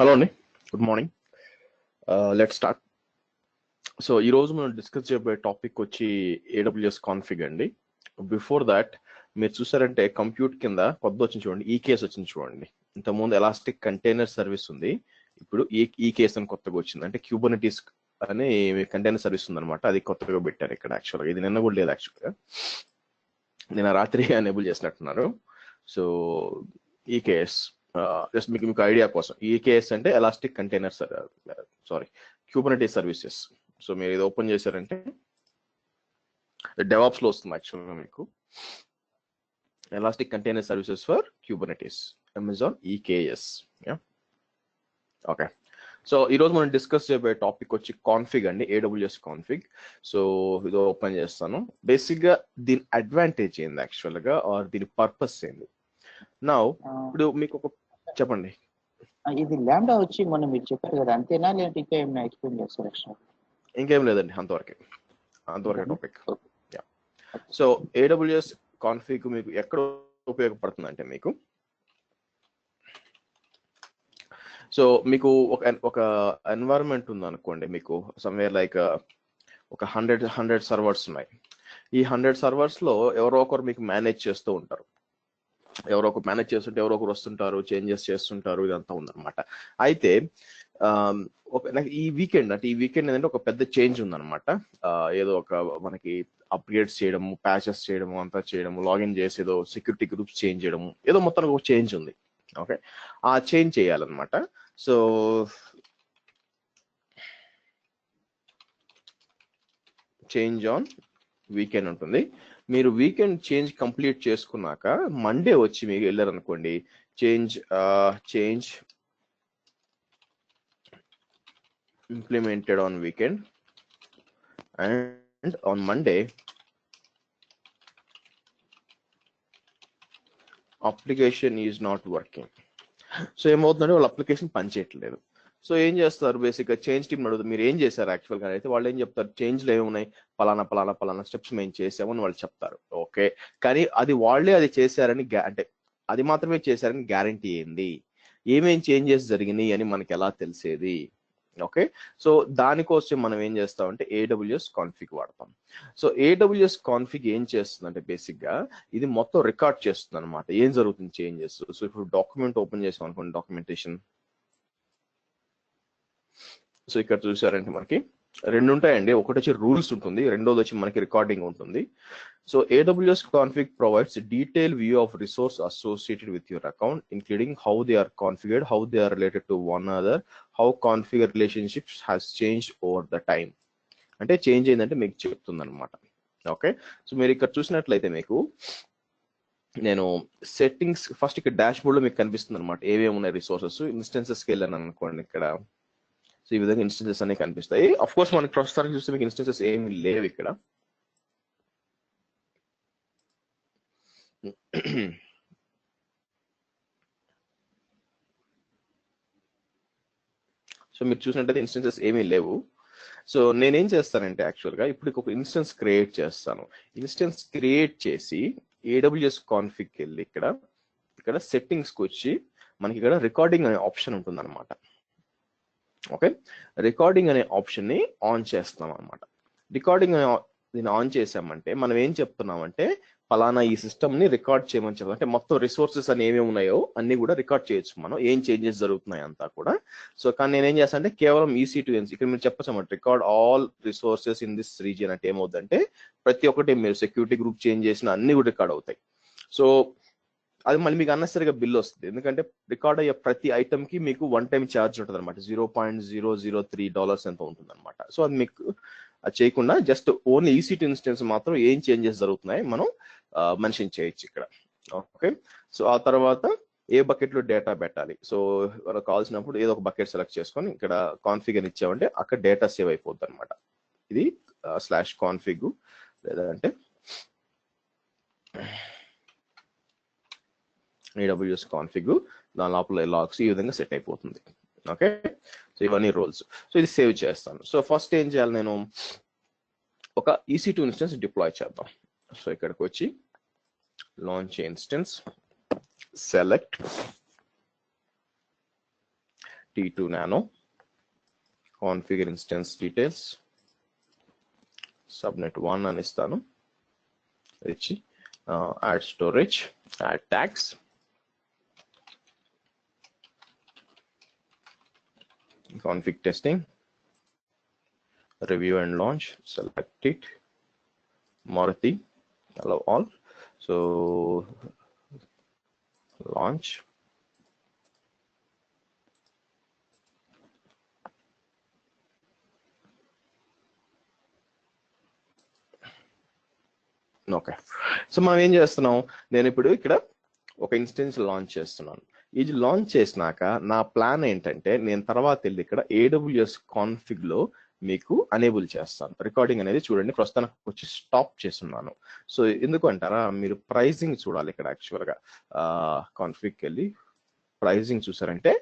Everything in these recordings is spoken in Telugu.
హలో అండి, good morning. Let start. So ఈరోజు మనం డిస్కస్ చేయబోయే టాపిక్ వచ్చి AWS కాన్ఫిగ్ అండి. బిఫోర్ దాట్ మీరు చూసారంటే కంప్యూట్ కింద కొత్త వచ్చింది చూడండి, ఈ కేస్ వచ్చింది చూడండి. ఇంతకుముందు ఎలాస్టిక్ కంటైనర్ సర్వీస్ ఉంది, ఇప్పుడు ఈ కేస్ అని కొత్తగా వచ్చింది. అంటే క్యూబర్నెటీస్ అని కంటైనర్ సర్వీస్ ఉందన్నమాట, అది కొత్తగా పెట్టారు ఇక్కడ. యాక్చువల్గా ఇది నిన్న కూడా లేదు, యాక్చువల్గా నిన్న రాత్రి ఎనేబుల్ చేసినట్టున్నారు. సో ఈ కేస్ జస్ట్ మీకు ఐడియా కోసం, ఈ కేస్ అంటే elastic container Kubernetes services. So మీరు ఇది ఓపెన్ చేశారంటే డెవాప్స్ లో వస్తుంది యాక్చువల్గా మీకు, elastic container services for Kubernetes Amazon EKS. Okay, so ఈరోజు మనం డిస్కస్ చేయబోయే టాపిక్ వచ్చి కాన్ఫిగ్ అండి, AWS కాన్ఫిగ్. సో ఇది ఓపెన్ చేస్తాను. బేసిక్ గా దీని అడ్వాంటేజ్ ఏంది యాక్చువల్గా, ఆర్ దీని పర్పస్ ఏంది. నా ఇప్పుడు మీకు ఒక చెప్పండి. ఇది ల్యాండా వచ్చి మనం మీరు చెప్పారు కదా, అంతేనా లేదంటే ఇంకా ఏమైనా ఎక్స్ప్లెయిన్ చేస్తారు? ఇంకేం లేదండి, అంతవరకే టాపిక్. సో AWS కాన్ఫిగ్ మీకు ఎక్కడ ఉపయోగపడుతుంది అంటే, మీకు ఒక ఎన్వైరన్మెంట్ ఉంది అనుకోండి, మీకు సమ్వేర్ లైక్ ఒక 100 సర్వర్స్ ఉన్నాయి. ఈ 100 సర్వర్స్ లో ఎవరో ఒకరు మీకు మేనేజ్ చేస్తూ ఉంటారు, ఎవరో ఒకరు మేనేజ్ చేస్తుంటే ఎవరో ఒకరు వస్తుంటారు, చేంజెస్ చేస్తుంటారు, ఇదంతా ఉందన్నమాట. అయితే ఈ వీకెండ్ ఏంటంటే ఒక పెద్ద చేంజ్ ఉందన్నమాట. ఏదో ఒక మనకి అప్గ్రేడ్స్ చేయడము, ప్యాచెస్ చేయడము, అంతా చేయడము, లాగిన్ చేసి ఏదో సెక్యూరిటీ గ్రూప్స్ చేంజ్ చేయడము, ఏదో మొత్తానికి ఒక చేంజ్ ఉంది. ఓకే, ఆ చేంజ్ చేయాలన్నమాట. సో చేంజ్ ఆన్ వీకెండ్ ఉంటుంది. మీరు వీకెండ్ చేంజ్ కంప్లీట్ చేసుకున్నాక మండే వచ్చి మీకు వెళ్ళారనుకోండి, change implemented on weekend and on Monday application is not working. So ఏమవుతుందంటే వాళ్ళ అప్లికేషన్ పనిచేయట్లేదు. సో ఏం చేస్తారు, బేసిక్గా చేంజ్ టీమ్ అడుగుతారు మీరు ఏం చేశారు యాక్చువల్గా అయితే. వాళ్ళు ఏం చెప్తారు, చేంజ్లో ఏమున్నాయి, పలానా స్టెప్స్ మేము చేసామని వాళ్ళు చెప్తారు. ఓకే, కానీ అది వాళ్ళే అది చేశారని అంటే అది మాత్రమే చేశారని గ్యారంటీ ఏంది, ఏమేం చేంజెస్ జరిగినాయి అని మనకి ఎలా తెలిసేది. ఓకే, సో దానికోసం మనం ఏం చేస్తామంటే AWS కాన్ఫిగ్ వాడతాం. సో AWS కాన్ఫిగ్ ఏం చేస్తుందంటే బేసిక్ గా ఇది మొత్తం రికార్డ్ చేస్తుంది అనమాట, ఏం జరుగుతుంది చేంజెస్. సో ఇప్పుడు డాక్యుమెంట్ ఓపెన్ చేసాం అనుకోండి, డాక్యుమెంటేషన్. సో ఇక్కడ చూసారంటే మనకి రెండు ఉంటాయండి, ఒకటి వచ్చి రూల్స్ ఉంటుంది, రెండోది వచ్చి మనకి రికార్డింగ్ ఉంటుంది. So AWS config provides a detailed view of resource associated with your account, including how they are configured, how they are related to one another, how configure relationships has changed over the time. అంటే చేంజ్ అయిందంటే మీకు చెప్తుంది అనమాట. ఓకే, సో మీరు ఇక్కడ చూసినట్లయితే మీకు నేను సెట్టింగ్స్ ఫస్ట్ ఇక్కడ డాష్ బోర్డ్ లో మీకు కనిపిస్తుంది అనమాట, ఏమేమి ఉన్నాయి రిసోర్సెస్. ఇన్స్టెన్సెస్కి వెళ్ళాను అనుకోండి ఇక్కడ, సో ఈ విధంగా ఇన్స్టెన్సెస్ అనేవి కనిపిస్తాయి. అఫ్ కోర్స్ మనకి ప్రస్తుతానికి చూస్తే మీకు ఇన్స్టెన్సెస్ ఏమి లేవు ఇక్కడ. సో మీరు చూసినట్టయితే ఇన్స్టెన్సెస్ ఏమీ లేవు. సో నేనేం చేస్తానంటే యాక్చువల్గా ఇప్పుడు ఒక ఇన్స్టెన్స్ క్రియేట్ చేస్తాను. ఇన్స్టెన్స్ క్రియేట్ చేసి AWS కాన్ఫిగ్కి వెళ్ళి ఇక్కడ సెట్టింగ్స్కి వచ్చి మనకి ఇక్కడ రికార్డింగ్ అనే ఆప్షన్ ఉంటుంది అనమాట. ఓకే, రికార్డింగ్ అనే ఆప్షన్ని ఆన్ చేస్తాం అనమాట. రికార్డింగ్ అనే దీన్ని ఆన్ చేసామంటే మనం ఏం చెప్తున్నామంటే, ఫలానా ఈ సిస్టమ్ ని రికార్డ్ చేయమని చెప్తాం. అంటే మొత్తం రిసోర్సెస్ అని ఏమేమి ఉన్నాయో అన్ని కూడా రికార్డ్ చేయొచ్చు మనం, ఏం చేంజెస్ జరుగుతున్నాయి అంతా కూడా. సో కానీ నేనేం చేస్తాను అంటే కేవలం EC2 ఇక్కడ మీరు చెప్పచ్చు అన్నమాట, record all resources in this region. అంటే ఏమవుతుందంటే ప్రతి ఒక్కటి మీరు సెక్యూరిటీ గ్రూప్ చేంజ్ చేసిన అన్ని కూడా రికార్డ్ అవుతాయి. సో అది మళ్ళీ మీకు అన్నెసరిగా బిల్ వస్తుంది, ఎందుకంటే రికార్డ్ అయ్యే ప్రతి ఐటమ్ కి మీకు వన్ టైం ఛార్జ్ ఉంటుంది అనమాట, $0.003 ఎంత ఉంటుంది అనమాట. సో అది మీకు అది చేయకుండా జస్ట్ ఓన్లీ EC2 ఇన్స్టెన్స్ మాత్రం ఏం చేంజెస్ జరుగుతున్నాయి మనం మెన్షన్ చేయొచ్చు ఇక్కడ. ఓకే, సో ఆ తర్వాత ఏ బకెట్ లో డేటా పెట్టాలి. సో మనకు కావాల్సినప్పుడు ఏదో ఒక బకెట్ సెలెక్ట్ చేసుకొని ఇక్కడ కాన్ఫిగ్ అని ఇచ్చామంటే అక్కడ డేటా సేవ్ అయిపోద్ది అనమాట. ఇది /config లేదంటే AWS కాన్ఫిగ్, దాని లోపల లాగ్స్ ఈ విధంగా సెట్ అయిపోతుంది. ఓకే, సో ఇవన్నీ రోల్స్. సో ఇది సేవ్ చేస్తాను. సో ఫస్ట్ ఏం చేయాలి, నేను ఒక EC2 ఇన్స్టెన్స్ డిప్లాయ్ చేద్దాం. సో ఇక్కడికి వచ్చి launch instance, select T2 Nano, configure instance details, subnet 1 అని ఇస్తాను. ఇచ్చి add storage, add tags, config testing, review and launch, select it, Maruti, allow all. So launch, okay. So మనం ఏం చేస్తున్నాం, నేను ఇప్పుడు ఇక్కడ ఒక ఇన్స్టెన్స్ లాంచ్ చేస్తున్నాను. ఇది లాంచ్ చేసినాక నా ప్లాన్ ఏంటంటే నేను తర్వాత వెళ్ళి ఇక్కడ AWS కాన్ఫిగ్ లో మీకు అనేబుల్ చేస్తాను. రికార్డింగ్ అనేది చూడండి, ప్రస్తుతానికి వచ్చి స్టాప్ చేస్తున్నాను. సో ఎందుకు అంటారా, మీరు ప్రైజింగ్ చూడాలి. ఇక్కడ యాక్చువల్గా కాన్ఫిగ్కి వెళ్ళి ప్రైజింగ్ చూసారంటే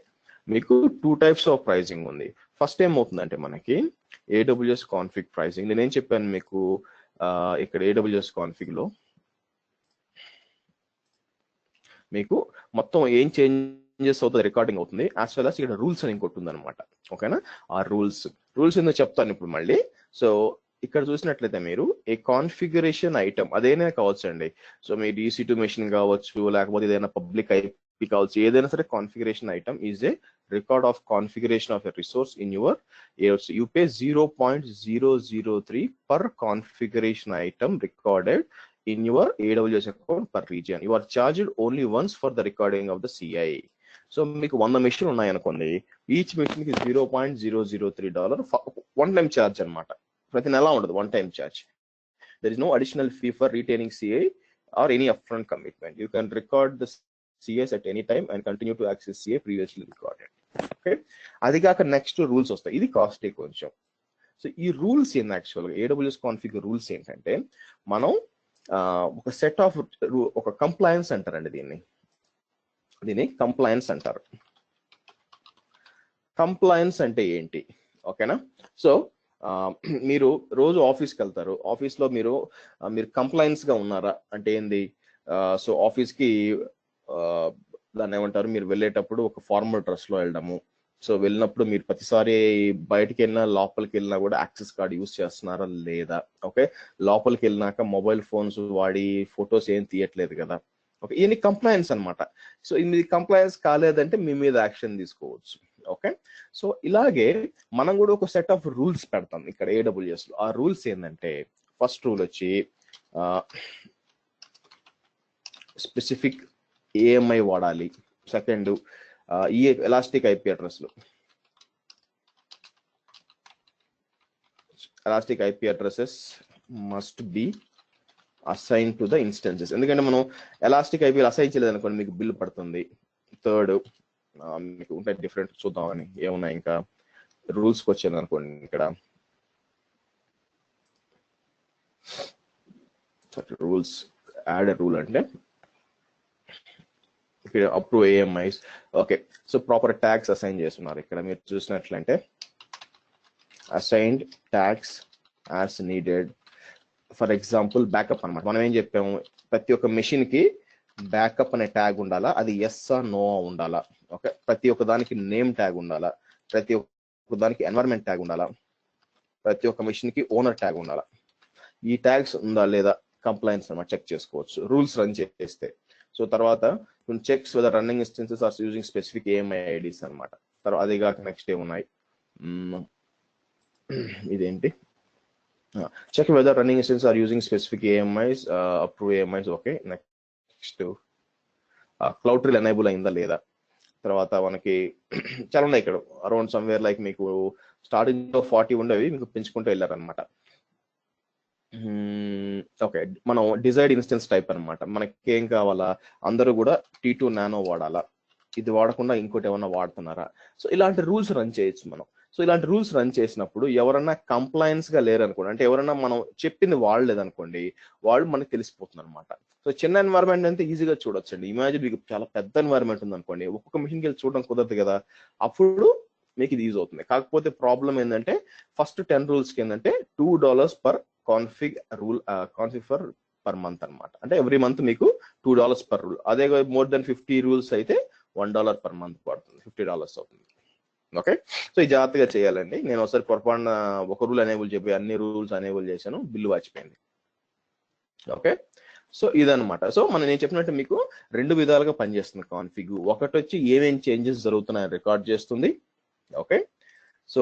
మీకు 2 types ఆఫ్ ప్రైజింగ్ ఉంది. ఫస్ట్ ఏమవుతుందంటే మనకి AWS కాన్ఫిగ్ ప్రైజింగ్. నేనేం చెప్పాను మీకు, ఇక్కడ AWS కాన్ఫిగ్ లో మీకు మొత్తం ఏం చేంజెస్ అవుతుంది, రికార్డింగ్ అవుతుంది, యాజ్ వెల్ as ఇక్కడ రూల్స్ అని ఇంకోటి ఉందన్నమాట. ఓకేనా, ఆ రూల్స్ ఎందుకు చెప్తాను ఇప్పుడు మళ్ళీ. సో ఇక్కడ చూసినట్లయితే మీరు ఏ కాన్ఫిగరేషన్ ఐటమ్ అదేనా కావచ్చు అండి. సో మీ EC2 మెషిన్ కావచ్చు, లేకపోతే ఏదైనా పబ్లిక్ IP కావచ్చు, ఏదైనా సరే configuration item is a record of configuration of a resource in your you pay 0.003 per configuration item recorded in your AWS account per region. You are charged only once for the recording of the CI. So మీకు 100 మెషిన్ ఉన్నాయనుకోండి, ఈచ్ మెషిన్ కి $0.003 వన్ టైం ఛార్జ్ అనమాట. ప్రతి నెల ఉండదు, one time charge. There is no additional fee for retaining CI or any upfront commitment. You can record the CS at any time and continue to access CI previously recorded. Okay, అది కాక నెక్స్ట్ రూల్స్ వస్తాయి. ఇది కాస్టే కొంచెం. సో ఈ రూల్స్ ఏంటి యాక్చువల్గా AWS కాన్ఫిగ్ రూల్స్ ఏంటంటే, మనం ఒక సెట్ ఆఫ్ ఒక కంప్లయన్స్ అంటారండి, దీన్ని కంప్లయన్స్ అంటారు. కంప్లయన్స్ అంటే ఏంటి, ఓకేనా. సో మీరు రోజు ఆఫీస్కి వెళ్తారు, ఆఫీస్లో మీరు కంప్లయన్స్ గా ఉన్నారా అంటే ఏంది, సో ఆఫీస్కి దాన్ని ఏమంటారు, మీరు వెళ్ళేటప్పుడు ఒక ఫార్మల్ డ్రెస్ లో వెళ్ళడము. సో వెళ్ళినప్పుడు మీరు ప్రతిసారి బయటకు వెళ్ళినా లోపలికి వెళ్ళినా కూడా యాక్సెస్ కార్డ్ యూస్ చేస్తున్నారా లేదా, ఓకే. లోపలికి వెళ్ళినాక మొబైల్ ఫోన్స్ వాడి ఫొటోస్ ఏం తీయట్లేదు కదా, ఓకే. ఇవన్నీ కంప్లయన్స్ అనమాట. సో ఇది కంప్లయన్స్ కాలేదంటే మీ మీద యాక్షన్ తీసుకోవచ్చు, ఓకే. సో ఇలాగే మనం కూడా ఒక సెట్ ఆఫ్ రూల్స్ పెడతాం ఇక్కడ AWS లో. ఆ రూల్స్ ఏంటంటే, ఫస్ట్ రూల్ వచ్చి స్పెసిఫిక్ AMI వాడాలి. సెకండ్ ఈ ఎలాస్టిక్ IP అడ్రస్లు, elastic IP addresses must be assign to the instances. ఎందుకంటే మనం ఎలాస్టిక్ IP అసైన్ చేయలేదు అనుకోండి, మీకు బిల్ పడుతుంది. థర్డ్ మీకు ఉంటాయి డిఫరెంట్, చూద్దామని ఏమున్నాయి ఇంకా రూల్స్కి వచ్చేది అనుకోండి. ఇక్కడ రూల్స్ యాడ్ రూల్ అంటే ఇక్కడ approve AMIs, okay. So proper tags assign చేస్తున్నారు. ఇక్కడ మీరు చూసినట్లంటే assigned tags as needed. For example backup అనమాట. మనం ఏం చెప్పాము, ప్రతి ఒక్క మెషిన్ కి బ్యాకప్ అనే ట్యాగ్ ఉండాలా, అది ఎస్ ఆ నో ఉండాలా, ఓకే. ప్రతి ఒక్క దానికి నేమ్ ట్యాగ్ ఉండాలా, ప్రతి ఒక్క దానికి ఎన్వైరన్మెంట్ ట్యాగ్ ఉండాలా, ప్రతి ఒక్క మెషిన్ కి ఓనర్ ట్యాగ్ ఉండాలా. ఈ ట్యాగ్స్ ఉందా లేదా కంప్లైన్స్ అన్నమాట చెక్ చేసుకోవచ్చు రూల్స్ రన్ చేస్తే. సో తర్వాత checks whether running instances are using specific AMI IDs అనమాట. తర్వాత అది కాక నెక్స్ట్ ఏమున్నాయి, ఇదేంటి, check whether running instances are using specific AMIs, approve AMIs, okay. Next cloud trail enable అయిందా లేదా. తర్వాత మనకి చాలా ఉన్నాయి ఇక్కడ, అరౌండ్ సమ్వేర్ లైక్ మీకు స్టార్టింగ్ లో 40 ఉండేవి, మీకు పెంచుకుంటూ వెళ్ళారనమాట. ఓకే, మనం డిజైర్డ్ ఇన్స్టెన్స్ టైప్ అనమాట. మనకి ఏం కావాలా, అందరూ కూడా T2 Nano వాడాలా, ఇది వాడకుండా ఇంకోటి ఏమన్నా వాడుతున్నారా. సో ఇలాంటి రూల్స్ రన్ చేయొచ్చు మనం. సో ఇలాంటి రూల్స్ రన్ చేసినప్పుడు ఎవరన్నా కంప్లయన్స్ గా లేరనుకోండి, అంటే ఎవరన్నా మనం చెప్పింది వాడలేదనుకోండి, వాళ్ళు మనకి తెలిసిపోతుంది అనమాట. సో చిన్న ఎన్వైరన్మెంట్ అంటే ఈజీగా చూడొచ్చండి. ఇమాజిన్ మీకు చాలా పెద్ద ఎన్వైరన్మెంట్ ఉంది అనుకోండి, ఒక్కొక్క మిషన్కి వెళ్ళి చూడడం కుదరదు కదా, అప్పుడు మీకు ఇది యూజ్ అవుతుంది. కాకపోతే ప్రాబ్లం ఏంటంటే ఫస్ట్ 10 రూల్స్కి ఏంటంటే $2 per config rule, config per month అనమాట. అంటే ఎవ్రీ మంత్ మీకు $2 పర్ రూల్. అదే మోర్ దెన్ 50 రూల్స్ అయితే $1 పర్ మంత్ పడుతుంది, $50 అవుతుంది. ఓకే, సో ఈ జాగ్రత్తగా చేయాలండి. నేను ఒకసారి పొరపాటున ఒక రూల్ అనేబుల్ చెప్పి అన్ని రూల్స్ అనేబుల్ చేశాను, బిల్లు వాచిపోయింది. ఓకే, సో ఇదనమాట. సో నేను చెప్పినట్టు మీకు రెండు విధాలుగా పనిచేస్తుంది కాన్ఫిగ్. ఒకటి వచ్చి ఏమేం చేంజెస్ జరుగుతున్నాయని రికార్డ్ చేస్తుంది. ఓకే, సో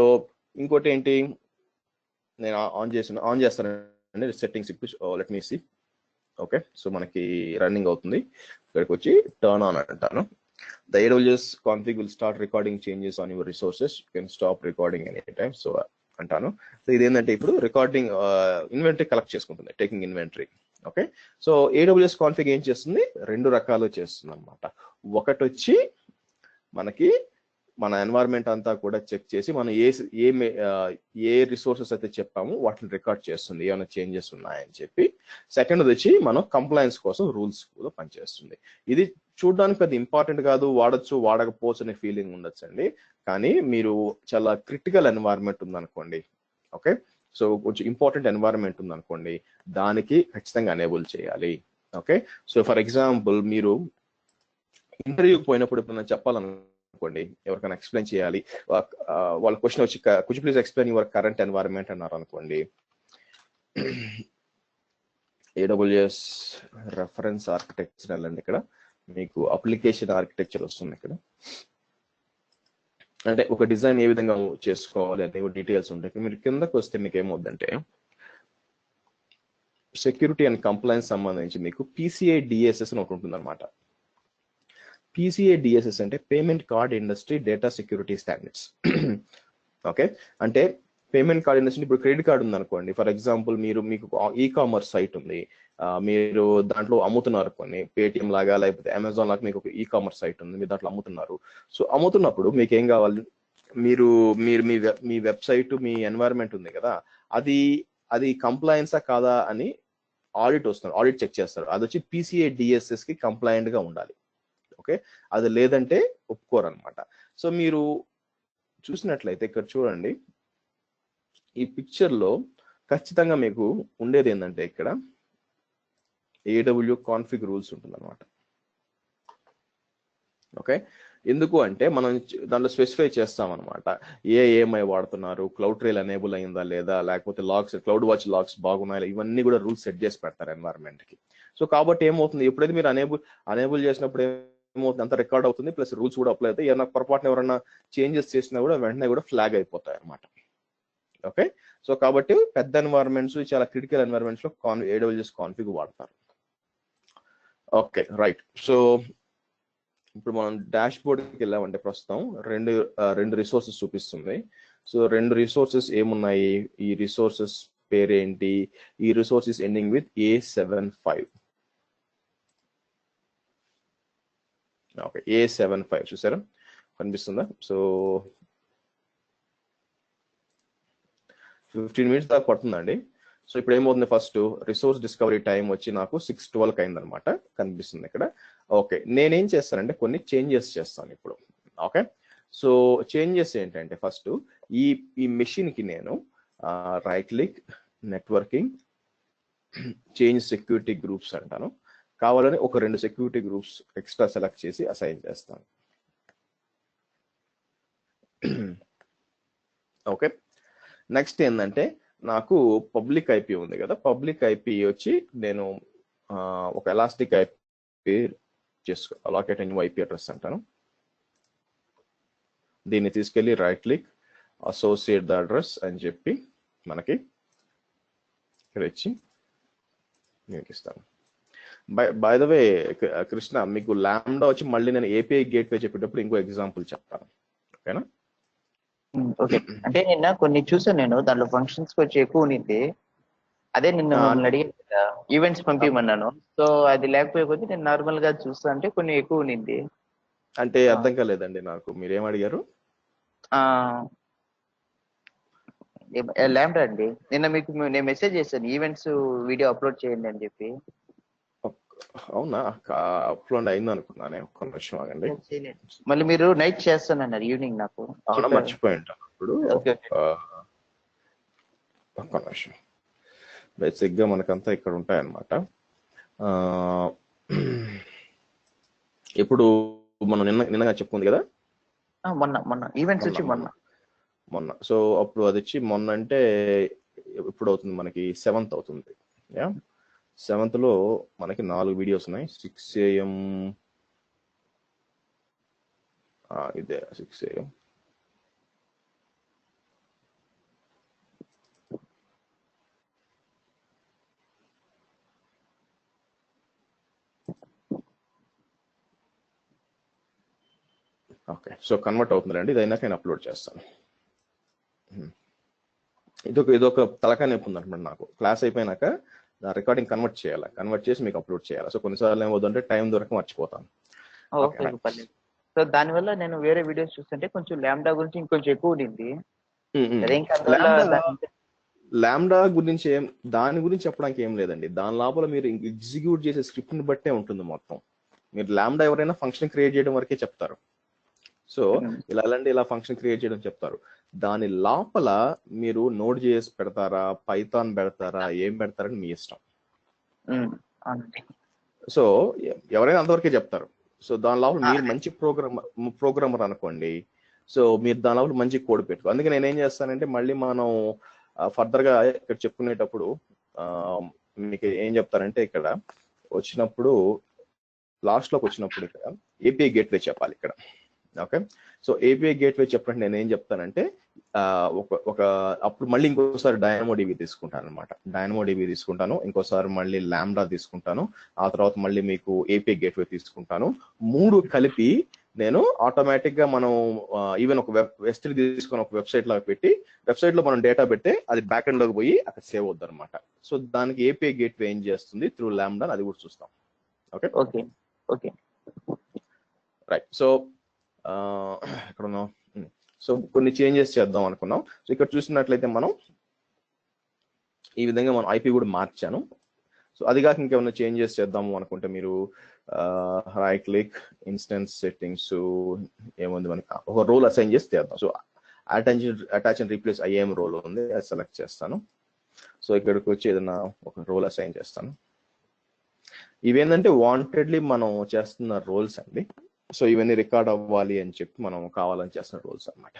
ఇంకోటి ఏంటి, నేను ఆన్ చేస్తానండి సెట్టింగ్స్. ఇప్పుడు let me see. Okay, so మనకి రన్నింగ్ అవుతుంది. ఇక్కడికి వచ్చి టర్న్ ఆన్ అంటాను. The AWS config will start recording changes on your resources. You can stop recording anytime. So అంటాను. సో ఇదేంటంటే ఇప్పుడు రికార్డింగ్ ఇన్వెంటరీ కలెక్ట్ చేసుకుంటుంది, taking inventory. Okay, so AWS config ఏం చేస్తుంది, రెండు రకాలు చేస్తుంది అనమాట. ఒకటి వచ్చి మనకి మన ఎన్వైరన్మెంట్ అంతా కూడా చెక్ చేసి మనం ఏ రిసోర్సెస్ అయితే చెప్పామో వాటిని రికార్డ్ చేస్తుంది, ఏమైనా చేంజెస్ ఉన్నాయని చెప్పి. సెకండ్ వచ్చి మనం కంప్లైన్స్ కోసం రూల్స్ కూడా పనిచేస్తుంది. ఇది చూడడానికి పెద్ద ఇంపార్టెంట్ కాదు, వాడచ్చు వాడకపోవచ్చు అనే ఫీలింగ్ ఉండొచ్చు అండి. కానీ మీరు చాలా క్రిటికల్ ఎన్వైరన్మెంట్ ఉందనుకోండి, ఓకే, సో కొంచెం ఇంపార్టెంట్ ఎన్వైరన్మెంట్ ఉందనుకోండి, దానికి ఖచ్చితంగా ఎనేబుల్ చేయాలి. ఓకే, సో ఫర్ ఎగ్జాంపుల్ మీరు ఇంటర్వ్యూకి పోయినప్పుడు ఇప్పుడు నేను చెప్పాలనుకోండి, ఎవరికైనా ఎక్స్ప్లెయిన్ చేయాలి, వాళ్ళ క్వశ్చన్ వచ్చి could you please explain your current environment అన్నారు అనుకోండి. AWS రెఫరెన్స్ ఆర్కిటెక్చర్ వెళ్ళండి, ఇక్కడ మీకు అప్లికేషన్ ఆర్కిటెక్చర్ వస్తుంది. ఇక్కడ అంటే ఒక డిజైన్ ఏ విధంగా చేసుకోవాలి అనే డీటెయిల్స్ ఉంటాయి. మీరు కిందకు వస్తే మీకు ఏమవుద్దంటే సెక్యూరిటీ అండ్ కంప్లైన్స్ సంబంధించి మీకు PCI DSS అని ఒకటి ఉంటుంది అనమాట. PCI DSS అంటే payment card industry data security standards. Okay, అంటే పేమెంట్ కార్డ్ ఇండస్ట్రీ, ఇప్పుడు క్రెడిట్ కార్డ్ ఉంది అనుకోండి, ఫర్ ఎగ్జాంపుల్ మీకు ఈ-కామర్స్ సైట్ ఉంది, మీరు దాంట్లో అమ్ముతున్నారు కొన్ని, పేటిఎం లాగా లేకపోతే అమెజాన్ లాగా మీకు ఒక ఈ-కామర్స్ సైట్ ఉంది, మీరు దాంట్లో అమ్ముతున్నారు. సో అమ్ముతున్నప్పుడు మీకు ఏం కావాలి, మీరు మీ వెబ్సైట్, మీ ఎన్వైరన్మెంట్ ఉంది కదా, అది కంప్లైన్సా కాదా అని ఆడిట్ చెక్ చేస్తారు. అది వచ్చి PCI DSS కి కంప్లైంట్ గా ఉండాలి. ఓకే, అది లేదంటే ఒప్పుకోరు అనమాట. సో మీరు చూసినట్లయితే ఇక్కడ చూడండి, ఈ పిక్చర్ లో ఖచ్చితంగా మీకు ఉండేది ఏంటంటే ఇక్కడ AW కాన్ఫిగ్ రూల్స్ ఉంటుంది అనమాట. ఓకే, ఎందుకు అంటే మనం దాంట్లో స్పెసిఫై చేస్తాం అనమాట, ఏమై వాడుతున్నారు, క్లౌడ్ ట్రైల్ ఎనేబుల్ అయిందా లేదా, లేకపోతే లాగ్స్, క్లౌడ్ వాచ్ లాగ్స్ బాగున్నాయి, ఇవన్నీ కూడా రూల్స్ సెట్ చేసి పెడతారు ఎన్వైరన్మెంట్ కి. సో కాబట్టి ఏమవుతుంది, ఎప్పుడైతే మీరు అనేబుల్ చేసినప్పుడు ఏమవుతుంది, అంత రికార్డ్ అవుతుంది, ప్లస్ రూల్స్ కూడా అప్లై అవుతాయి. ఏమైనా పొరపాటున ఎవరైనా చేంజెస్ చేసినా కూడా వెంటనే కూడా ఫ్లాగ్ అయిపోతాయి అనమాట. ఓకే, సో కాబట్టి పెద్ద ఎన్వైరన్మెంట్స్, చాలా క్రిటికల్ ఎన్వైరన్మెంట్స్ లో AWS కాన్ఫిగ్ వాడతారు. Okay, right. సో ఇప్పుడు మనం డాష్ బోర్డ్కి వెళ్ళామంటే ప్రస్తుతం రెండు రిసోర్సెస్ చూపిస్తుంది. సో రెండు రిసోర్సెస్ ఏమున్నాయి, ఈ రిసోర్సెస్ పేరేంటి, ఈ resources ending with A75. Okay, A75 చూసారా, కనిపిస్తుందా? సో 15 minutes దాకా పడుతుందండి. సో ఇప్పుడు ఏమవుతుంది, ఫస్ట్ రిసోర్స్ డిస్కవరీ టైం వచ్చి నాకు 6:12 అయిందనమాట, కనిపిస్తుంది ఇక్కడ. ఓకే, నేనేం చేస్తానంటే కొన్ని చేంజెస్ చేస్తాను ఇప్పుడు. ఓకే, సో చేంజెస్ ఏంటంటే ఫస్ట్ ఈ మెషిన్ కి నేను right click, networking, change security groups అంటాను. కావాలని ఒక 2 సెక్యూరిటీ గ్రూప్స్ ఎక్స్ట్రా సెలెక్ట్ చేసి అసైన్ చేస్తాను. ఓకే, నెక్స్ట్ ఏంటంటే నాకు పబ్లిక్ IP ఉంది కదా, పబ్లిక్ IP వచ్చి నేను ఒక elastic IP allocate new IP address అంటాను. దీన్ని తీసుకెళ్ళి right click, associate the address అని చెప్పి మనకి ఇక్కడ ఇచ్చి మీకు ఇస్తాను. బై ద వే కృష్ణ, మీకు లాంబ్డా వచ్చి మళ్ళీ నేను API గేట్వే చెప్పేటప్పుడు ఇంకో ఎగ్జాంపుల్ చెప్తాను. ఓకేనా? ఓకే, అంటే నిన్న కొన్ని చూసాను నేను, దాంట్లో ఫంక్షన్స్ కొంచెం ఎక్కువ ఉన్నింది. అదే నిన్న మిమ్మల్ని అడిగాను కదా, ఈవెంట్స్ పంపించమన్నాను. సో అది లేకపోయే కొద్ది నేను నార్మల్ గా చూస్తా అంటే కొన్ని ఎక్కువ ఉన్నింది. అంటే అర్థం కాలేదండి నాకు, మీరేం అడిగారు? ల్యాంబ్డా అండి, నిన్న మీకు నేను మెసేజ్ చేశాను, ఈవెంట్స్ వీడియో అప్లోడ్ చేయండి అని చెప్పి. అవునా, అప్లోడ్ అయింది అనుకున్నానే, ఒక్క నిమిషం ఆగండి. మళ్ళీ మీరు నైట్ చేస్తానన్నారు, ఈవినింగ్ నాకు మర్చిపోయి ఉంటాను. ఇప్పుడు ఒక్క నిమిషం, బేసిక్ గా మనకంతా ఇక్కడ ఉంటాయన్నమాట. ఇప్పుడు మనం నిన్నగా చెప్పుకుంది కదా, మొన్న ఈవెంట్స్ వచ్చి మొన్న సో అప్పుడు అది వచ్చి మొన్న అంటే ఇప్పుడు అవుతుంది మనకి 7th అవుతుంది. 7th లో మనకి 4 వీడియోస్ ఉన్నాయి. 6 AM ఇదే 6 AM. ఓకే, సో కన్వర్ట్ అవుతుందండి. ఇది అయినాక నేను అప్లోడ్ చేస్తాను. ఇదొక తలకాయ నొప్పి ఉందన్నమాట నాకు. క్లాస్ అయిపోయినాక రికార్డింగ్ కన్వర్ట్ చేసి మీకు అప్లోడ్ చేయాలి. సో కొన్నిసార్లు ఏమవుతుందంటే టైం దొరక మర్చిపోతాను. సో దానివల్ల నేను వేరే వీడియోస్ చూస్తుంటే కొంచెం ల్యాండా గురించి ఇంకొంచెం ఎక్కువ ఉండింది. ల్యాండా గురించి దాని గురించి చెప్పడానికి ఏం లేదండి. దాని లోపల మీరు ఎగ్జిక్యూట్ చేసే స్క్రిప్ట్ ని బట్టే ఉంటుంది మొత్తం. మీరు ల్యాండా ఎవరైనా ఫంక్షన్ క్రియేట్ చేయడం వరకే చెప్తారు. సో ఇలా ఫంక్షన్ క్రియేట్ చేయడం చెప్తారు. దాని లోపల మీరు నోడ్ జేఎస్ పెడతారా, పైథాన్ పెడతారా, ఏం పెడతారని మీ ఇష్టం. సో ఎవరైనా అంతవరకే చెప్తారు. సో దాని లోపల మీరు మంచి ప్రోగ్రామర్ అనుకోండి. సో మీరు దాని లోపల మంచి కోడ్ పెట్టుకో. అందుకే నేనేం చేస్తానంటే మళ్ళీ మనం ఫర్దర్ గా ఇక్కడ చెప్పుకునేటప్పుడు మీకు ఏం చెప్తారంటే ఇక్కడ వచ్చినప్పుడు లాస్ట్ లోకి వచ్చినప్పుడు ఇక్కడ ఏపీఐ గేట్వే చెప్పాలి ఇక్కడ. ఓకే, సో ఏపీఐ గేట్వే చెప్పినట్టు నేను ఏం చెప్తానంటే అప్పుడు మళ్ళీ ఇంకోసారి డైనమోడిబి తీసుకుంటాను అనమాట. డైనమోడిబి తీసుకుంటాను, ఇంకోసారి మళ్ళీ ల్యాండా తీసుకుంటాను, ఆ తర్వాత మళ్ళీ మీకు ఏపీఐ గేట్వే తీసుకుంటాను. 3 కలిపి నేను ఆటోమేటిక్ గా మనం ఈవెన్ ఒక వెబ్సైట్ తీసుకొని ఒక వెబ్సైట్ లాగా పెట్టి వెబ్సైట్ లో మనం డేటా పెడితే అది బ్యాక్ ఎండ్ లోకి పోయి అక్కడ సేవ్ అవుద్ది అనమాట. సో దానికి ఏపీఐ గేట్వే ఏం చేస్తుంది త్రూ ల్యాండా, అది కూడా చూస్తాం. Okay okay okay right. So ఇక్కడ ఉన్నాం. సో కొన్ని చేంజెస్ చేద్దాం అనుకున్నాం. సో ఇక్కడ చూసినట్లయితే మనం ఈ విధంగా మనం ఐపీ కూడా మార్చాను. సో అది కాక ఇంకేమైనా చేంజెస్ చేద్దాము అనుకుంటే మీరు రైట్ క్లిక్ ఇన్స్టెన్స్ సెట్టింగ్స్ ఏముంది మనకి ఒక రోల్ అసైన్ చేసి చేద్దాం. So attach and replace IAM role ఉంది, అది సెలెక్ట్ చేస్తాను. సో ఇక్కడికి వచ్చి ఏదైనా ఒక రోల్ అసైన్ చేస్తాను. ఇవేంటంటే వాంటెడ్లీ మనం చేస్తున్న రోల్స్ అండి. సో ఇవన్నీ రికార్డ్ అవ్వాలి అని చెప్పి మనం కావాలని చేస్తున్న రోల్స్ అనమాట.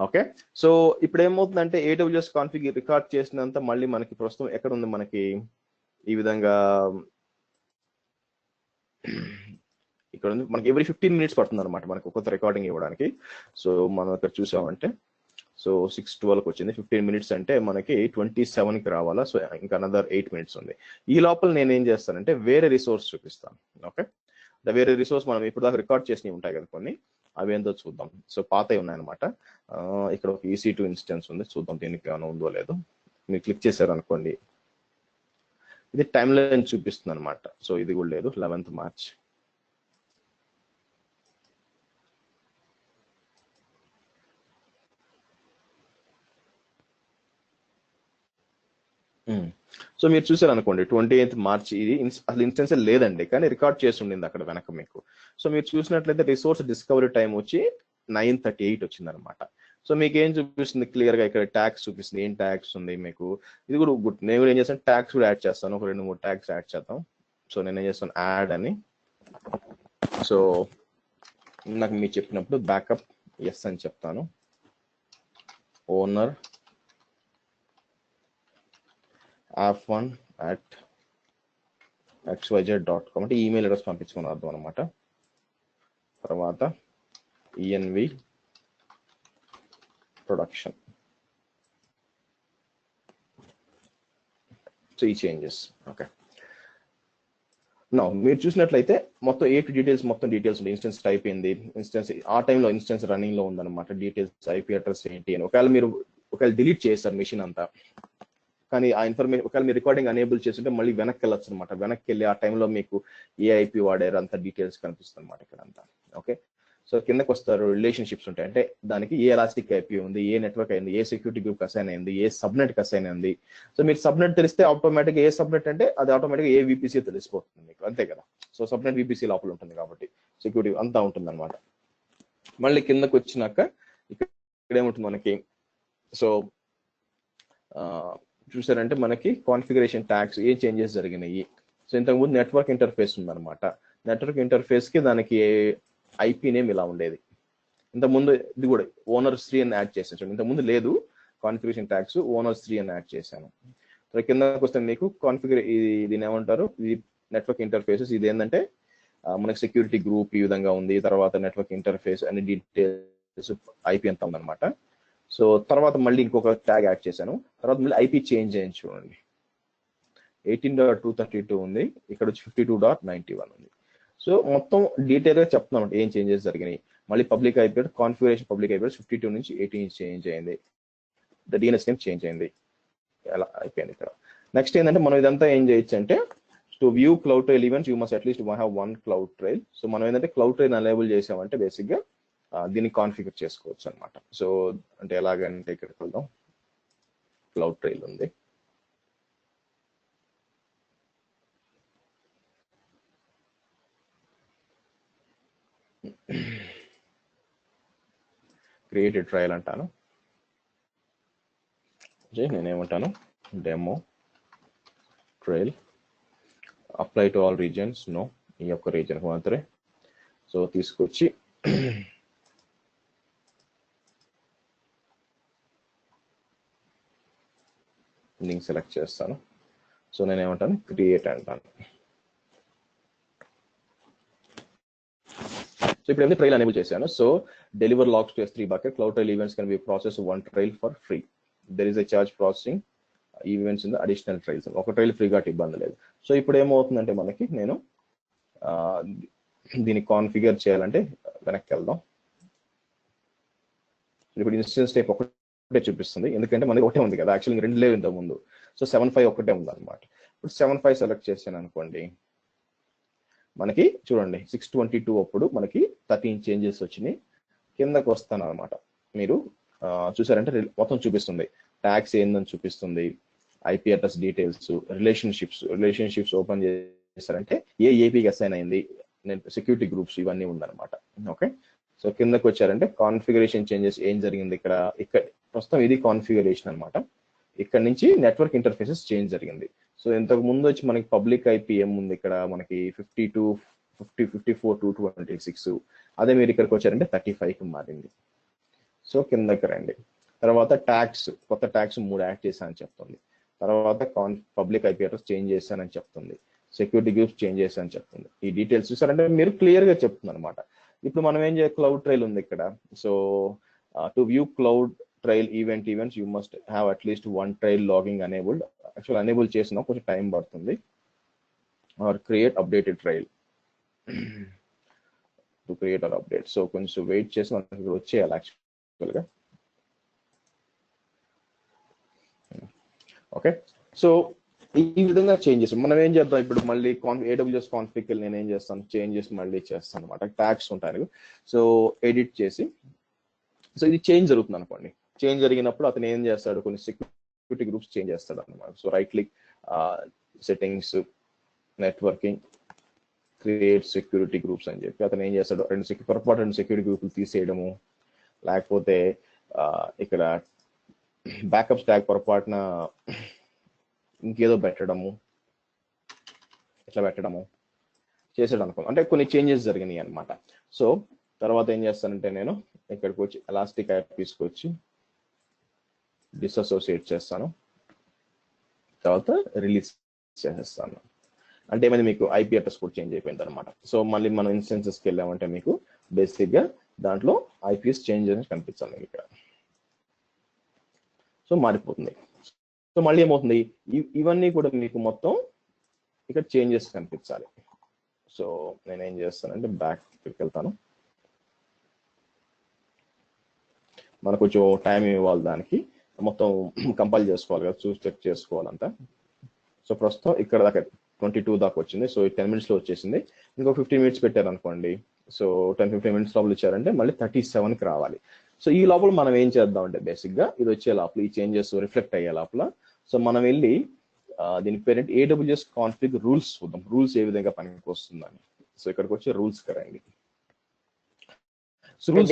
ఓకే, సో ఇప్పుడు ఏమవుతుందంటే AWS కాన్ఫిగ్ రికార్డ్ చేసినంత మళ్ళీ మనకి ప్రస్తుతం ఎక్కడ ఉంది, మనకి ఈ విధంగా ఇక్కడ ఉంది. మనకి ఎవ్రీ 15 minutes పడుతుంది అనమాట మనకి కొత్త రికార్డింగ్ ఇవ్వడానికి. సో మనం ఇక్కడ చూసామంటే సో 6:12 వచ్చింది. 15 minutes అంటే మనకి 27కి రావాలా. సో ఇంకా అనదర్ 8 minutes ఉంది. ఈ లోపల నేను ఏం చేస్తానంటే వేరే రిసోర్స్ చూపిస్తాను. ఓకే, వేరే రిసోర్స్ మనం ఇప్పుడు దాకా రికార్డ్ చేసినవి ఉంటాయి కదా కొన్ని, అవి ఏందో చూద్దాం. సో పాతవి ఉన్నాయన్నమాట. ఇక్కడ ఒక EC2 ఇన్స్టెన్స్ ఉంది, చూద్దాం దీనికి ఏమైనా ఉందో లేదో. మీరు క్లిక్ చేశారు అనుకోండి, ఇది టైమ్ లైన్ చూపిస్తుంది అనమాట. సో ఇది కూడా లేదు. 11th March. సో మీరు చూసారు అనుకోండి 28th March, ఇది అసలు ఇన్స్టెన్స్ లేదండి, కానీ రికార్డ్ చేసి ఉండింది అక్కడ వెనక మీకు. సో మీరు చూసినట్లయితే రిసోర్స్ డిస్కవరీ టైం వచ్చి 9:38 వచ్చింది అనమాట. సో మీకు ఏం చూపిస్తుంది క్లియర్ గా ఇక్కడ ట్యాగ్స్ చూపిస్తుంది. ఏం ట్యాగ్స్ ఉంది మీకు, ఇది కూడా గుడ్. నేను కూడా ఏం చేస్తాను, ట్యాగ్స్ కూడా యాడ్ చేస్తాను. ఒక 2-3 ట్యాగ్స్ యాడ్ చేద్దాం. సో నేను ఏం చేస్తాను, యాడ్ అని. సో నాకు మీరు చెప్పినప్పుడు బ్యాకప్ ఎస్ అని చెప్తాను. ఓనర్ f1@xyz.com అంటే ఈమెయిల్ అడ్రస్ పంపించుకుని అర్థం అనమాట. తర్వాత env ప్రొడక్షన్. సో ఈ చేంజెస్. ఓకే, మీరు చూసినట్లయితే మొత్తం డీటెయిల్స్ ఉంది. ఇన్స్టెన్స్ టైప్ ఏంది, ఇన్స్టెన్స్ ఆ టైంలో ఇన్స్టెన్స్ రన్నింగ్ లో ఉందన్నమాట. డీటెయిల్స్ ఐపీ అడ్రస్ ఏంటి అని. ఒకవేళ డిలీట్ చేస్తారు మెషిన్ అంతా, కానీ ఆ ఇన్ఫర్మేషన్ ఒకవేళ మీరు రికార్డింగ్ అనేబుల్ చేస్తుంటే మళ్ళీ వెనక్కి వెళ్ళొచ్చు అనమాట. వెనక్కి వెళ్ళి ఆ టైంలో మీకు ఏ ఐపీ వాడారు అంత డీటెయిల్స్ కనిపిస్తుంది అనమాట ఇక్కడ అంతా. ఓకే, సో కిందకి వస్తారు, రిలేషన్షిప్స్ ఉంటాయి. అంటే దానికి ఏ ఎలాస్టిక్ ఐపీ ఉంది, ఏ నెట్వర్క్ అయింది, ఏ సెక్యూరిటీ గ్రూప్ అసైన్ అయింది, ఏ సబ్నెట్ అసైన్ అయింది. సో మీరు సబ్నెట్ తెలిస్తే ఆటోమేటిక్ ఏ సబ్నెట్ అంటే అది ఆటోమేటిక్ ఏ VPC తెలిసిపోతుంది మీకు, అంతే కదా. సో సబ్నెట్ VPC లోపల ఉంటుంది కాబట్టి సెక్యూరిటీ అంతా ఉంటుంది అనమాట. మళ్ళీ కిందకి వచ్చినాక ఇక్కడ ఏముంటుంది మనకి, సో చూసారంటే మనకి కాన్ఫిగరేషన్ ట్యాగ్స్ ఏ చేంజెస్ జరిగినాయి. సో ఇంతకుముందు నెట్వర్క్ ఇంటర్ఫేస్ ఉందన్నమాట. నెట్వర్క్ ఇంటర్ఫేస్ కి దానికి ఐపీ నేమ్ ఇలా ఉండేది. ఇంతకుముందు ఇది కూడా ఓనర్స్ 3 అని యాడ్ చేశాను చూడండి, ఇంతకుముందు లేదు కాన్ఫిగరేషన్ ట్యాగ్స్, ఓనర్స్ 3 అని యాడ్ చేశాను. కిందకి వస్తే మీకు దీని ఏమంటారు, ఇది నెట్వర్క్ ఇంటర్ఫేసెస్. ఇది ఏంటంటే మనకి సెక్యూరిటీ గ్రూప్ ఈ విధంగా ఉంది, తర్వాత నెట్వర్క్ ఇంటర్ఫేస్ అన్ని డీటెయిల్స్, ఐపీ అంతా ఉందన్నమాట. సో తర్వాత మళ్ళీ ఇంకొక ట్యాగ్ యాడ్ చేశాను. తర్వాత మళ్ళీ ఐపీ చేంజ్ అయ్యింది చూడండి, 18.232 ఉంది, ఇక్కడ వచ్చి 52.91 ఉంది. సో మొత్తం డీటెయిల్ గా చెప్తున్నాం ఏం చేంజెస్ జరిగినాయి. మళ్ళీ public IP configuration, public IP 52 నుంచి 18 చేంజ్ అయింది, డిఎన్ఎస్ నేమ్ చేంజ్ అయింది, అలా అయిపోయింది ఇక్కడ. నెక్స్ట్ ఏంటంటే మనం ఇదంతా ఏం చేయొచ్చు అంటే, to view cloud trail events you must at least have 1 cloud trail. So మనం ఏంటంటే క్లౌడ్ ట్రైల్ ఎనేబుల్ చేసామంటే బేసిక్ గా దీన్ని కాన్ఫిగర్ చేసుకోవచ్చు అనమాట. సో అంటే ఎలాగంటే ఇక్కడికి వెళ్దాం, క్లౌడ్ ట్రైల్ ఉంది, క్రియేటెడ్ ట్రయల్ అంటాను, నేనేమంటాను demo trail, apply to all regions, no, ఈ యొక్క రీజన్ మాత్రమే. సో తీసుకొచ్చి లింక్ సెలెక్ట్ చేస్తాను. సో నేనేమంటాను క్రియేట్ అంటాను. సో ఇప్పుడు ఏమైనా ట్రైల్ ఎనేబుల్ చేశాను. So deliver logs to S3 bucket, cloud trail events can be processed 1 trail for free. There is a charge processing events in additional trails, ఒక ట్రైల్ ఫ్రీగా ఇబ్బంది లేదు. సో ఇప్పుడు ఏమవుతుందంటే మనకి నేను దీన్ని కాన్ఫిగర్ చేయాలంటే వెనక్కి వెళ్దాం. ఇప్పుడు ఇన్స్టెన్స్ టైప్ ఒకటే చూపిస్తుంది, ఎందుకంటే మనకి ఒకటే ఉంది కదా, యాక్చువల్గా 2 లేవు ఇంతకు ముందు. సో 7.5 ఒకటే ఉంది అనమాట. ఇప్పుడు 7.5 సెలెక్ట్ చేశాను అనుకోండి, మనకి చూడండి 6.22 అప్పుడు మనకి 13 చేంజెస్ వచ్చినాయి. కిందకు వస్తాను అనమాట, మీరు చూసారంటే మొత్తం చూపిస్తుంది, ట్యాగ్స్ ఏందని చూపిస్తుంది, IP address details, relationships open చేస్తారంటే ఏ ఏపీకి అసైన్ అయింది, సెక్యూరిటీ గ్రూప్స్ ఇవన్నీ ఉందన్నమాట. ఓకే, సో కిందకు వచ్చారంటే కాన్ఫిగరేషన్ చేంజెస్ ఏం జరిగింది ఇక్కడ ప్రస్తుతం ఇది కాన్ఫిగరేషన్ అనమాట. ఇక్కడ నుంచి నెట్వర్క్ ఇంటర్ఫేసెస్ చేంజ్ జరిగింది. సో ఇంతకు ముందు వచ్చి మనకి పబ్లిక్ ఐపీ ఏముంది ఇక్కడ మనకి 54.226, అదే మీరు ఇక్కడికి వచ్చారంటే 35కి మారింది. సో కిందకి రండి, తర్వాత ట్యాగ్స్, కొత్త ట్యాగ్స్ 3 యాడ్ చేశానని చెప్తుంది. తర్వాత పబ్లిక్ ఐపీ అడ్రస్ చేంజ్ చేశానని చెప్తుంది, సెక్యూరిటీ గ్రూప్స్ చేంజ్ చేశానని చెప్తుంది. ఈ డీటెయిల్స్ చూసారంటే మీరు క్లియర్ గా చెప్తుంది అనమాట. ఇప్పుడు మనం ఏం చేయాలి, క్లౌడ్ ట్రైల్ ఉంది ఇక్కడ. So to view cloud trail events you must have at least 1 trail logging enabled. Actual enable చేసినా కొంచెం టైం పడుతుంది. Or create updated trail to create or update. So కొంచెం వెయిట్ చేసి మనకి ఇక్కడ వచ్చేయాలి యాక్చువల్గా. ఓకే, సో ఈ విధంగా చేంజెస్ మనం ఏం చేద్దాం, ఇప్పుడు మళ్ళీ AWS కాన్ఫిగ్ నేను ఏం చేస్తాను, చేంజెస్ మళ్ళీ చేస్తాను అనమాట. ట్యాగ్స్ ఉంటాయి, సో ఎడిట్ చేసి, సో ఇది చేంజ్ జరుగుతుంది అనుకోండి. చేంజ్ జరిగినప్పుడు అతను ఏం చేస్తాడు, కొన్ని సెక్యూరిటీ గ్రూప్స్ చేంజ్ చేస్తాడు అనమాట. So right click, settings, networking, create security groups అని చెప్పి అతను ఏం చేస్తాడు, 2 సెక్యూరిటీ గ్రూపులు తీసేయడము, లేకపోతే ఇక్కడ బ్యాకప్ స్టాక్ పొరపాటున ఇంకేదో పెట్టడము, ఇట్లా పెట్టడము చేసాడు అనుకో, అంటే కొన్ని చేంజెస్ జరిగినాయి అనమాట. సో తర్వాత ఏం చేస్తానంటే నేను ఇక్కడికి వచ్చి ఎలాస్టిక్ యాప్ తీసుకొచ్చి డిస్అసోసియేట్ చేస్తాను, తర్వాత రిలీజ్ చేసేస్తాను. అంటే ఏమైనా మీకు ఐపీ అడ్రస్ కూడా చేంజ్ అయిపోయింది అనమాట. సో మళ్ళీ మనం ఇన్స్టెన్సెస్కి వెళ్ళామంటే మీకు బేసిక్గా దాంట్లో ఐపీఎస్ చేంజ్ అనేది కనిపించాలి మీకు ఇక్కడ. సో మారిపోతుంది. సో మళ్ళీ ఏమవుతుంది, ఇవన్నీ కూడా మీకు మొత్తం ఇక్కడ చేంజెస్ కనిపించాలి. సో నేనేం చేస్తానంటే బ్యాక్కి వెళ్తాను, మనకు కొంచెం టైం ఇవ్వాలి, దానికి మొత్తం కంపైల్ చేసుకోవాలి కదా, చూసి చెక్ చేసుకోవాలంతా. సో ప్రస్తుతం ఇక్కడ దాకా 22 దాకా వచ్చింది. సో 10 minutesలో వచ్చేసింది. ఇంకో 15 minutes పెట్టారు అనుకోండి, సో 10-15 minutes లోపల ఇచ్చారంటే మళ్ళీ 37కి రావాలి. సో ఈ లోపల మనం ఏం చేద్దామంటే బేసిక్గా ఇది వచ్చే లోపల ఈ చేంజెస్ రిఫ్లెక్ట్ అయ్యే లోపల సో మనం వెళ్ళి దీని పేరెంట్ AWS కాన్ఫిగ్ రూల్స్ చూద్దాం, రూల్స్ ఏ విధంగా పనికి వస్తుందని. సో ఇక్కడికి వచ్చి రూల్స్ రండి. సో రూల్స్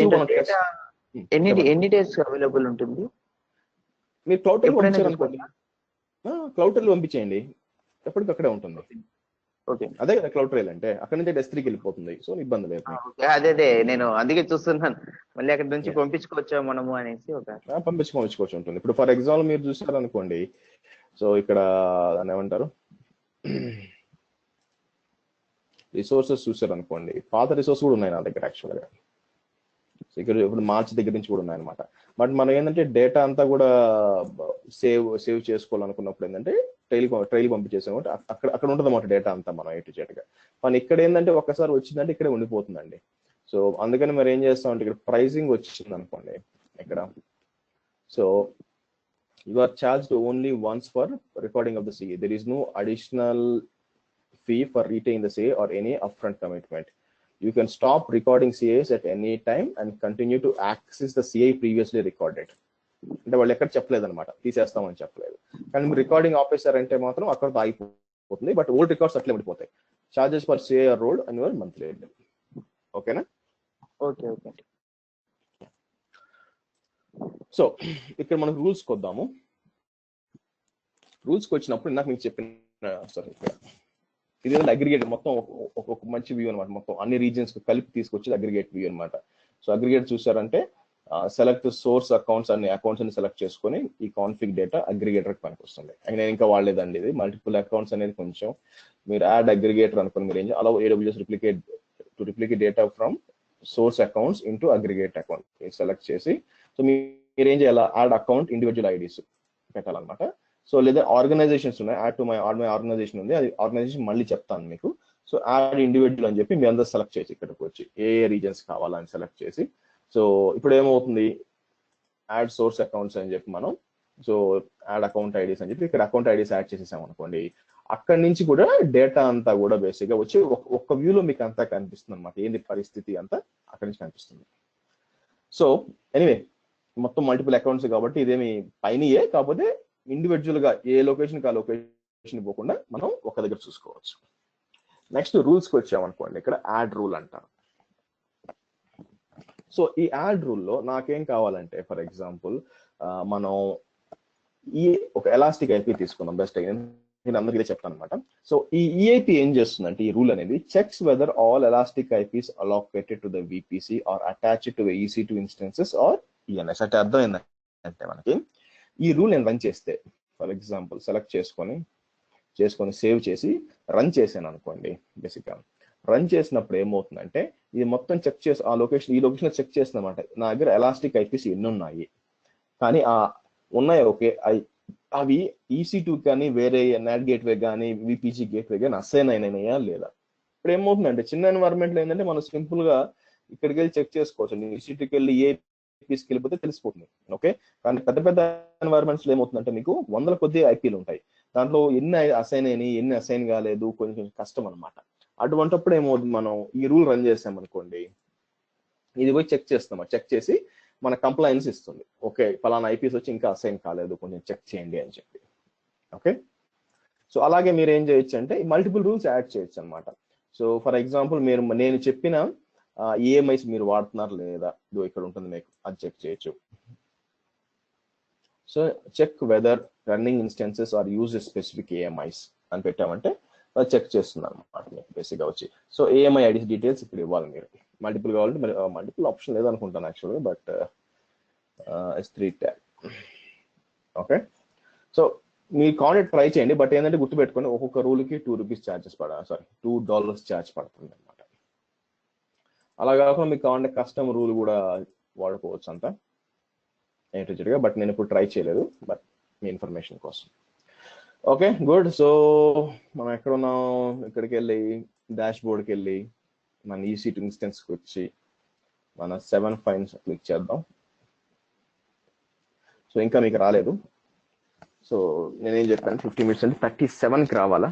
ఎన్ని డేస్ అవైలబుల్ ఉంటుంది? మీరు క్లౌడ్ ట్రైల్ పంపించారనుకోండి, క్లౌడ్ ట్రైల్ పంపించేయండి, ఎప్పటికక్కడే ఉంటుంది. ఓకే. అదే కదా క్లౌడ్ ట్రైల్ అంటే, అక్కడ నుంచి S3కి వెళ్ళిపోతుంది, సో ఇబ్బంది లేదు మీకు. అదే నేను అందుకే చూస్తున్నాను, మళ్ళీ అక్కడ నుంచి పంపించుకోవచ్చా మనము అనేసి ఒక పంపించుకోవచ్చు ఉంటుంది. ఇప్పుడు ఫర్ ఎగ్జాంపుల్ మీరు చూసారు అనుకోండి, సో ఇక్కడ దాన్ని ఏమంటారు, రిసోర్సెస్ చూసారు అనుకోండి, పాత రిసోర్స్ కూడా ఉన్నాయి నా దగ్గర యాక్చువల్గా. సో ఇక్కడ ఇప్పుడు మార్చ్ దగ్గర నుంచి కూడా ఉన్నాయన్నమాట. బట్ మనం ఏంటంటే డేటా అంతా కూడా సేవ్ చేసుకోవాలనుకున్నప్పుడు ఏంటంటే ట్రైల్ పంపించేసాం కాబట్టి అక్కడ ఉంటుంది అన్నమాట డేటా అంతా మనం A to Z గా. మన ఇక్కడ ఏంటంటే ఒక్కసారి వచ్చిందంటే ఇక్కడే ఉండిపోతుందండి. సో అందుకని మరి ఏం చేస్తామంటే ఇక్కడ ప్రైసింగ్ వచ్చింది అనుకోండి ఇక్కడ, so you are charged only once for recording of the CA. There is no additional fee for retaining the CA or any upfront commitment. You can stop recording CAs at any time and continue to access the CA previously recorded. అంటే వాళ్ళు ఎక్కడ చెప్పలేదు అనమాట, తీసేస్తామని చెప్పలేదు. కానీ మీరు రికార్డింగ్ ఆపేసారంటే మాత్రం అక్కడ ఆగిపోతుంది. బట్ ఓల్డ్ రికార్డ్స్ అట్లే ఉండిపోతాయి. Charges for CA are rolled and your monthly. ఓకేనా? ఓకే. ఓకే. సో ఇక్కడ మనం రూల్స్కి వద్దాము. రూల్స్కి వచ్చినప్పుడు ఇందాక మీకు చెప్పిన సారీ, ఇది అగ్రిగేట్ మొత్తం ఒక మంచి వ్యూ అనమాట. మొత్తం అన్ని రీజియన్స్ కలిపి తీసుకొచ్చేది అగ్రిగేట్ వ్యూ అనమాట. సో అగ్రిగేట్ చూసారంటే సెలెక్ట్ సోర్స్ అకౌంట్స్ అన్ని సెలెక్ట్ చేసుకొని ఈ కాన్ఫిగ్ డేటా అగ్రిగేటర్ పనికి వస్తుంది. నేను ఇంకా వాడలేదండి ఇది. మల్టిపుల్ అకౌంట్స్ అనేది కొంచెం మీరు యాడ్ అగ్రిగేటర్ అనుకుని మీరు ఏం చేయాలి, అలా AWS replicate data from source accounts into aggregate account select చేసి, సో మీరు ఏం చేయాలి, యాడ్ అకౌంట్ ఇండివిజువల్ ఐడీస్ పెట్టాలన్నమాట. సో లేదా ఆర్గనైజేషన్స్ ఉన్నాయి, యాడ్ టు మై ఆర్గనైజేషన్ ఉంది, అది ఆర్గనైజేషన్ మళ్ళీ చెప్తాను మీకు. సో యాడ్ ఇండివిజువల్ అని చెప్పి మీ అందరూ సెలెక్ట్ చేసి ఇక్కడికి వచ్చి ఏ రీజన్స్ కావాలని సెలెక్ట్ చేసి, సో ఇప్పుడు ఏమవుతుంది, యాడ్ సోర్స్ అకౌంట్స్ అని చెప్పి మనం, సో యాడ్ అకౌంట్ ఐడీస్ అని చెప్పి ఇక్కడ అకౌంట్ ఐడీస్ యాడ్ చేసేసాం అనుకోండి, అక్కడి నుంచి కూడా డేటా అంతా కూడా బేసిక్గా వచ్చి ఒక్క వ్యూలో మీకు అంతా కనిపిస్తుంది అనమాట. ఏంది పరిస్థితి అంతా అక్కడి నుంచి కనిపిస్తుంది. సో ఎనీవే మొత్తం మల్టిపుల్ అకౌంట్స్ కాబట్టి ఇదేమి పైనయే, కాకపోతే ఇండివిజువల్ గా ఏ లొకేషన్ ఆ లొకేషన్ పోకుండా మనం ఒక దగ్గర చూసుకోవచ్చు. నెక్స్ట్ రూల్స్కి వచ్చామనుకోండి, ఇక్కడ యాడ్ రూల్ అంటారు. సో ఈ యాడ్ రూల్లో నాకేం కావాలంటే ఫర్ ఎగ్జాంపుల్ మనం ఈ ఒక ఎలాస్టిక్ ఐపీ తీసుకుందాం బెస్ట్. నేను అందరికీ ఇదే చెప్తాను అనమాట. సో ఈ EIP ఏం చేస్తుందంటే, ఈ రూల్ అనేది checks whether all elastic IPs allocated to the VPC are attached to EC2 instances or ENS. అంటే అర్థం ఏంటంటే మనకి ఈ రూల్ నేను రన్ చేస్తే ఫర్ ఎగ్జాంపుల్ సెలెక్ట్ చేసుకొని సేవ్ చేసి రన్ చేశాను అనుకోండి, బేసిక్గా రన్ చేసినప్పుడు ఏమవుతుందంటే ఇది మొత్తం చెక్ చేసి ఈ లొకేషన్ చెక్ చేస్తుందన్నమాట. నా దగ్గర ఎలాస్టిక్ ఐపీస్ ఎన్ని ఉన్నాయి, కానీ ఉన్నాయి ఓకే, అవి EC2 కానీ వేరే NAT గేట్వే కానీ VPC గేట్వే కానీ అసైన్ అయినాయా లేదా. ఇప్పుడు ఏమవుతుందంటే చిన్న ఎన్వైరన్మెంట్లో ఏంటంటే మనం సింపుల్ గా ఇక్కడికి వెళ్ళి చెక్ చేసుకోవచ్చు. EC2కి వెళ్ళి ఏపీస్కి వెళ్ళిపోతే తెలిసిపోతుంది. ఓకే, కానీ పెద్ద పెద్ద ఎన్వైరన్మెంట్స్ లో ఏమవుతుందంటే మీకు వందల కొద్ది ఐపీలు ఉంటాయి, దాంట్లో ఎన్ని అసైన్ అయినాయి ఎన్ని అసైన్ కాలేదు కొంచెం కష్టం అనమాట. అటువంటిప్పుడు ఏమవుతుంది, మనం ఈ రూల్ రన్ చేసాం అనుకోండి, ఇది పోయి చెక్ చేసి మన కంప్లైన్స్ ఇస్తుంది. ఓకే ఫలానా ఐపీస్ వచ్చి ఇంకా అసైన్ కాలేదు, కొంచెం చెక్ చేయండి అని చెప్పి. ఓకే, సో అలాగే మీరు ఏం చేయొచ్చు అంటే మల్టిపుల్ రూల్స్ యాడ్ చేయొచ్చు అనమాట. సో ఫర్ ఎగ్జాంపుల్ నేను చెప్పిన EMIs మీరు వాడుతున్నారు లేదా, ఇదో ఇక్కడ ఉంటుంది మీకు, అది చెక్ చేయొచ్చు. So check whether running instances are use specific EMIs అని పెట్టామంటే అది చెక్ చేస్తున్నారు అనమాట మీకు బేసిక్గా వచ్చి. సో EMI ఐడీస్ డీటెయిల్స్ ఇక్కడ ఇవ్వాలి మీరు. మల్టిపుల్ కావాలంటే మల్టిపుల్ ఆప్షన్ లేదనుకుంటాను యాక్చువల్గా, but S3 tag. Okay, so మీరు కాంటాక్ట్ ట్రై చేయండి, బట్ ఏంటంటే గుర్తుపెట్టుకోండి ఒక్కొక్క రూల్కి $2 ఛార్జ్ పడుతుంది అనమాట. అలా కాకుండా మీకు కావాలంటే కస్టమ్ రూల్ కూడా వాడుకోవచ్చు అంతా ఏంటో, బట్ నేను ఇప్పుడు ట్రై చేయలేదు, బట్ మీ ఇన్ఫర్మేషన్ కోసం. Okay good. సో మనం ఎక్కడ ఉన్నాం, ఇక్కడికి వెళ్ళి డాష్ బోర్డ్కి వెళ్ళి మన EC2 ఇన్స్టెన్స్కి వచ్చి మన 7 ఫైన్స్ క్లిక్ చేద్దాం. సో ఇంకా మీకు రాలేదు. సో నేనేం చెప్పాను 50 minutes అంటే 37కి రావాలా,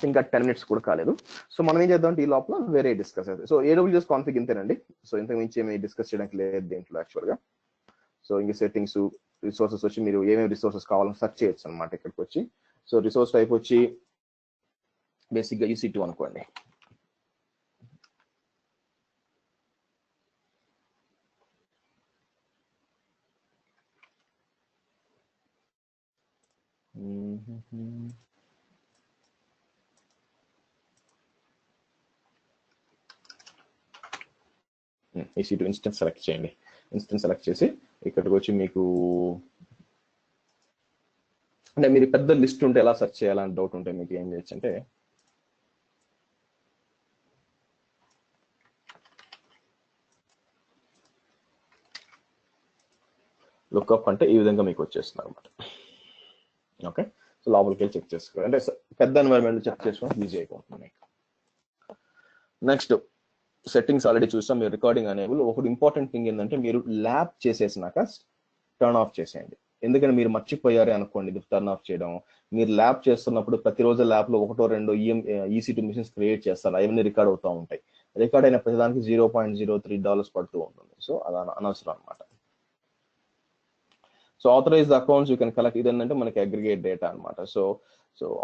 ఇంకా 10 minutes కూడా కాలేదు. సో మనం ఏం చేద్దాం అంటే ఈ లోపల వేరే డిస్కస్ అవుతుంది. సో AWS కాన్ఫిగ్ ఇంతేనండి. సో ఇంతకు మించి ఏమి డిస్కస్ చేయడానికి లేదు దీంట్లో యాక్చువల్గా. సో ఇంక సెట్టింగ్స్ రిసోర్సెస్ వచ్చి మీరు ఏమేమి రిసోర్సెస్ కావాలని సెర్చ్ చేయొచ్చు అనమాట ఇక్కడికి వచ్చి. సో రిసోర్స్ టైప్ వచ్చి బేసిక్గా EC2 అనుకోండి. EC2 ఇన్స్టెన్స్ సెలెక్ట్ చేయండి. ఇన్స్టెన్స్ సెలెక్ట్ చేసి ఇక్కడికి వచ్చి మీకు అంటే మీరు పెద్ద లిస్ట్ ఉంటే ఎలా సెర్చ్ చేయాలని డౌట్ ఉంటే మీకు ఏం చేయొచ్చు అంటే లుక్అప్ అంటే ఈ విధంగా మీకు వచ్చేస్తుంది అనమాట. ఓకే, సో లోపలికి వెళ్ళి చెక్ చేసుకోవాలి. అంటే పెద్ద ఎన్వైరన్మెంట్ చెక్ చేసుకోవడం ఈజీ అయిపోతుంది మీకు. నెక్స్ట్ సెట్టింగ్స్ ఆల్రెడీ చూసాం. మీరు రికార్డింగ్ అనేబుల్. ఒకటి ఇంపార్టెంట్ థింగ్ ఏంటంటే మీరు ల్యాబ్ చేసేసినాక టర్న్ ఆఫ్ చేసేయండి. ఎందుకంటే మీరు మర్చిపోయారే అనుకోండి ఇది టర్న్ ఆఫ్ చేయడం. మీరు ల్యాబ్ చేస్తున్నప్పుడు ప్రతిరోజు ల్యాబ్ లో 1-2 EC2 మిషన్స్ క్రియేట్ చేస్తారు. అవన్నీ రికార్డ్ అవుతూ ఉంటాయి. రికార్డ్ అయిన ప్రతిదానికి $0.03 పడుతూ ఉంటుంది. సో అది అనవసరం అనమాట. So authorize the accounts you can collect. ఇదేంటంటే మనకి అగ్రిగేట్ డేటా అనమాట. So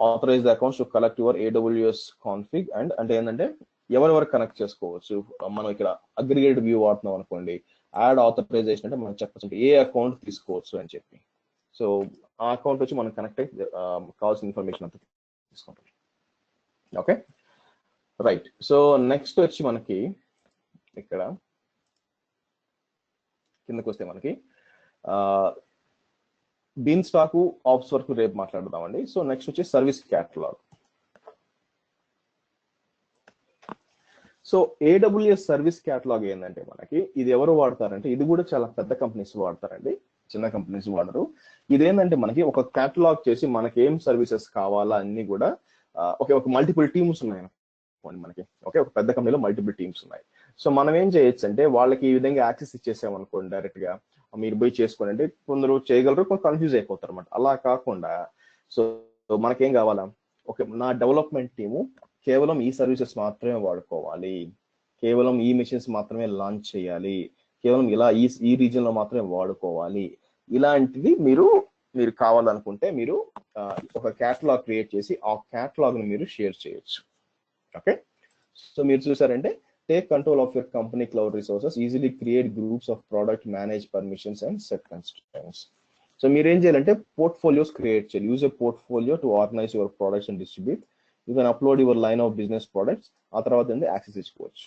authorize the accounts to collect your AWS config and అంటే ఏంటంటే ఎవరెవరు కనెక్ట్ చేసుకోవచ్చు. మనం ఇక్కడ అగ్రిగేట్ వ్యూ వాడుతున్నాం అనుకోండి, యాడ్ ఆథరైజేషన్ అంటే మనం చెప్పచ్చు ఏ అకౌంట్ తీసుకోవచ్చు అని చెప్పి. సో ఆ అకౌంట్ వచ్చి మనం కనెక్ట్ అయ్యి కావాల్సిన ఇన్ఫర్మేషన్ అంతా తీసుకుంటాం. Okay right. సో నెక్స్ట్ వచ్చి మనకి ఇక్కడ కిందకు వస్తే మనకి బీన్ స్టాక్ ఆప్స్ వరకు రేపు మాట్లాడదామండి. సో నెక్స్ట్ వచ్చి service catalogue. So AWS service catalogue ఏంటంటే మనకి ఇది ఎవరు వాడతారంటే ఇది కూడా చాలా పెద్ద కంపెనీస్ వాడతారండి, చిన్న కంపెనీస్ వాడరు. ఇదేంటంటే మనకి ఒక క్యాటలాగ్ చేసి మనకి ఏం సర్వీసెస్ కావాలా అన్ని కూడా ఒక మల్టిపుల్ టీమ్స్ ఉన్నాయి మనకి. ఓకే, ఒక పెద్ద కంపెనీలో మల్టిపుల్ టీమ్స్ ఉన్నాయి. సో మనం ఏం చేయొచ్చు అంటే వాళ్ళకి ఈ విధంగా యాక్సెస్ ఇచ్చేసామనుకోండి డైరెక్ట్ గా మీరు పోయి చేసుకోండి అంటే కొందరు చేయగలరు, కొంచెం కన్ఫ్యూజ్ అయిపోతారు అనమాట. అలా కాకుండా సో మనకేం కావాలా, ఓకే నా డెవలప్మెంట్ టీము కేవలం ఈ సర్వీసెస్ మాత్రమే వాడుకోవాలి, కేవలం ఈ మిషన్స్ మాత్రమే లాంచ్ చేయాలి, కేవలం ఇలా ఈ రీజియన్ లో మాత్రమే వాడుకోవాలి. ఇలాంటివి మీరు కావాలనుకుంటే మీరు ఒక క్యాటలాగ్ క్రియేట్ చేసి ఆ క్యాటలాగ్ ని మీరు షేర్ చేయొచ్చు. ఓకే, సో మీరు చూసారంటే take control of your company cloud resources, easily create groups of product, manage permissions and set constraints. So మీరు ఏం చేయాలంటే portfolios create చేయాలి. Use a portfolio to organize your products and distribute. You can upload your line of business products. ఆ తర్వాత ఏంది యాక్సెస్ ఇచ్చుకోవచ్చు.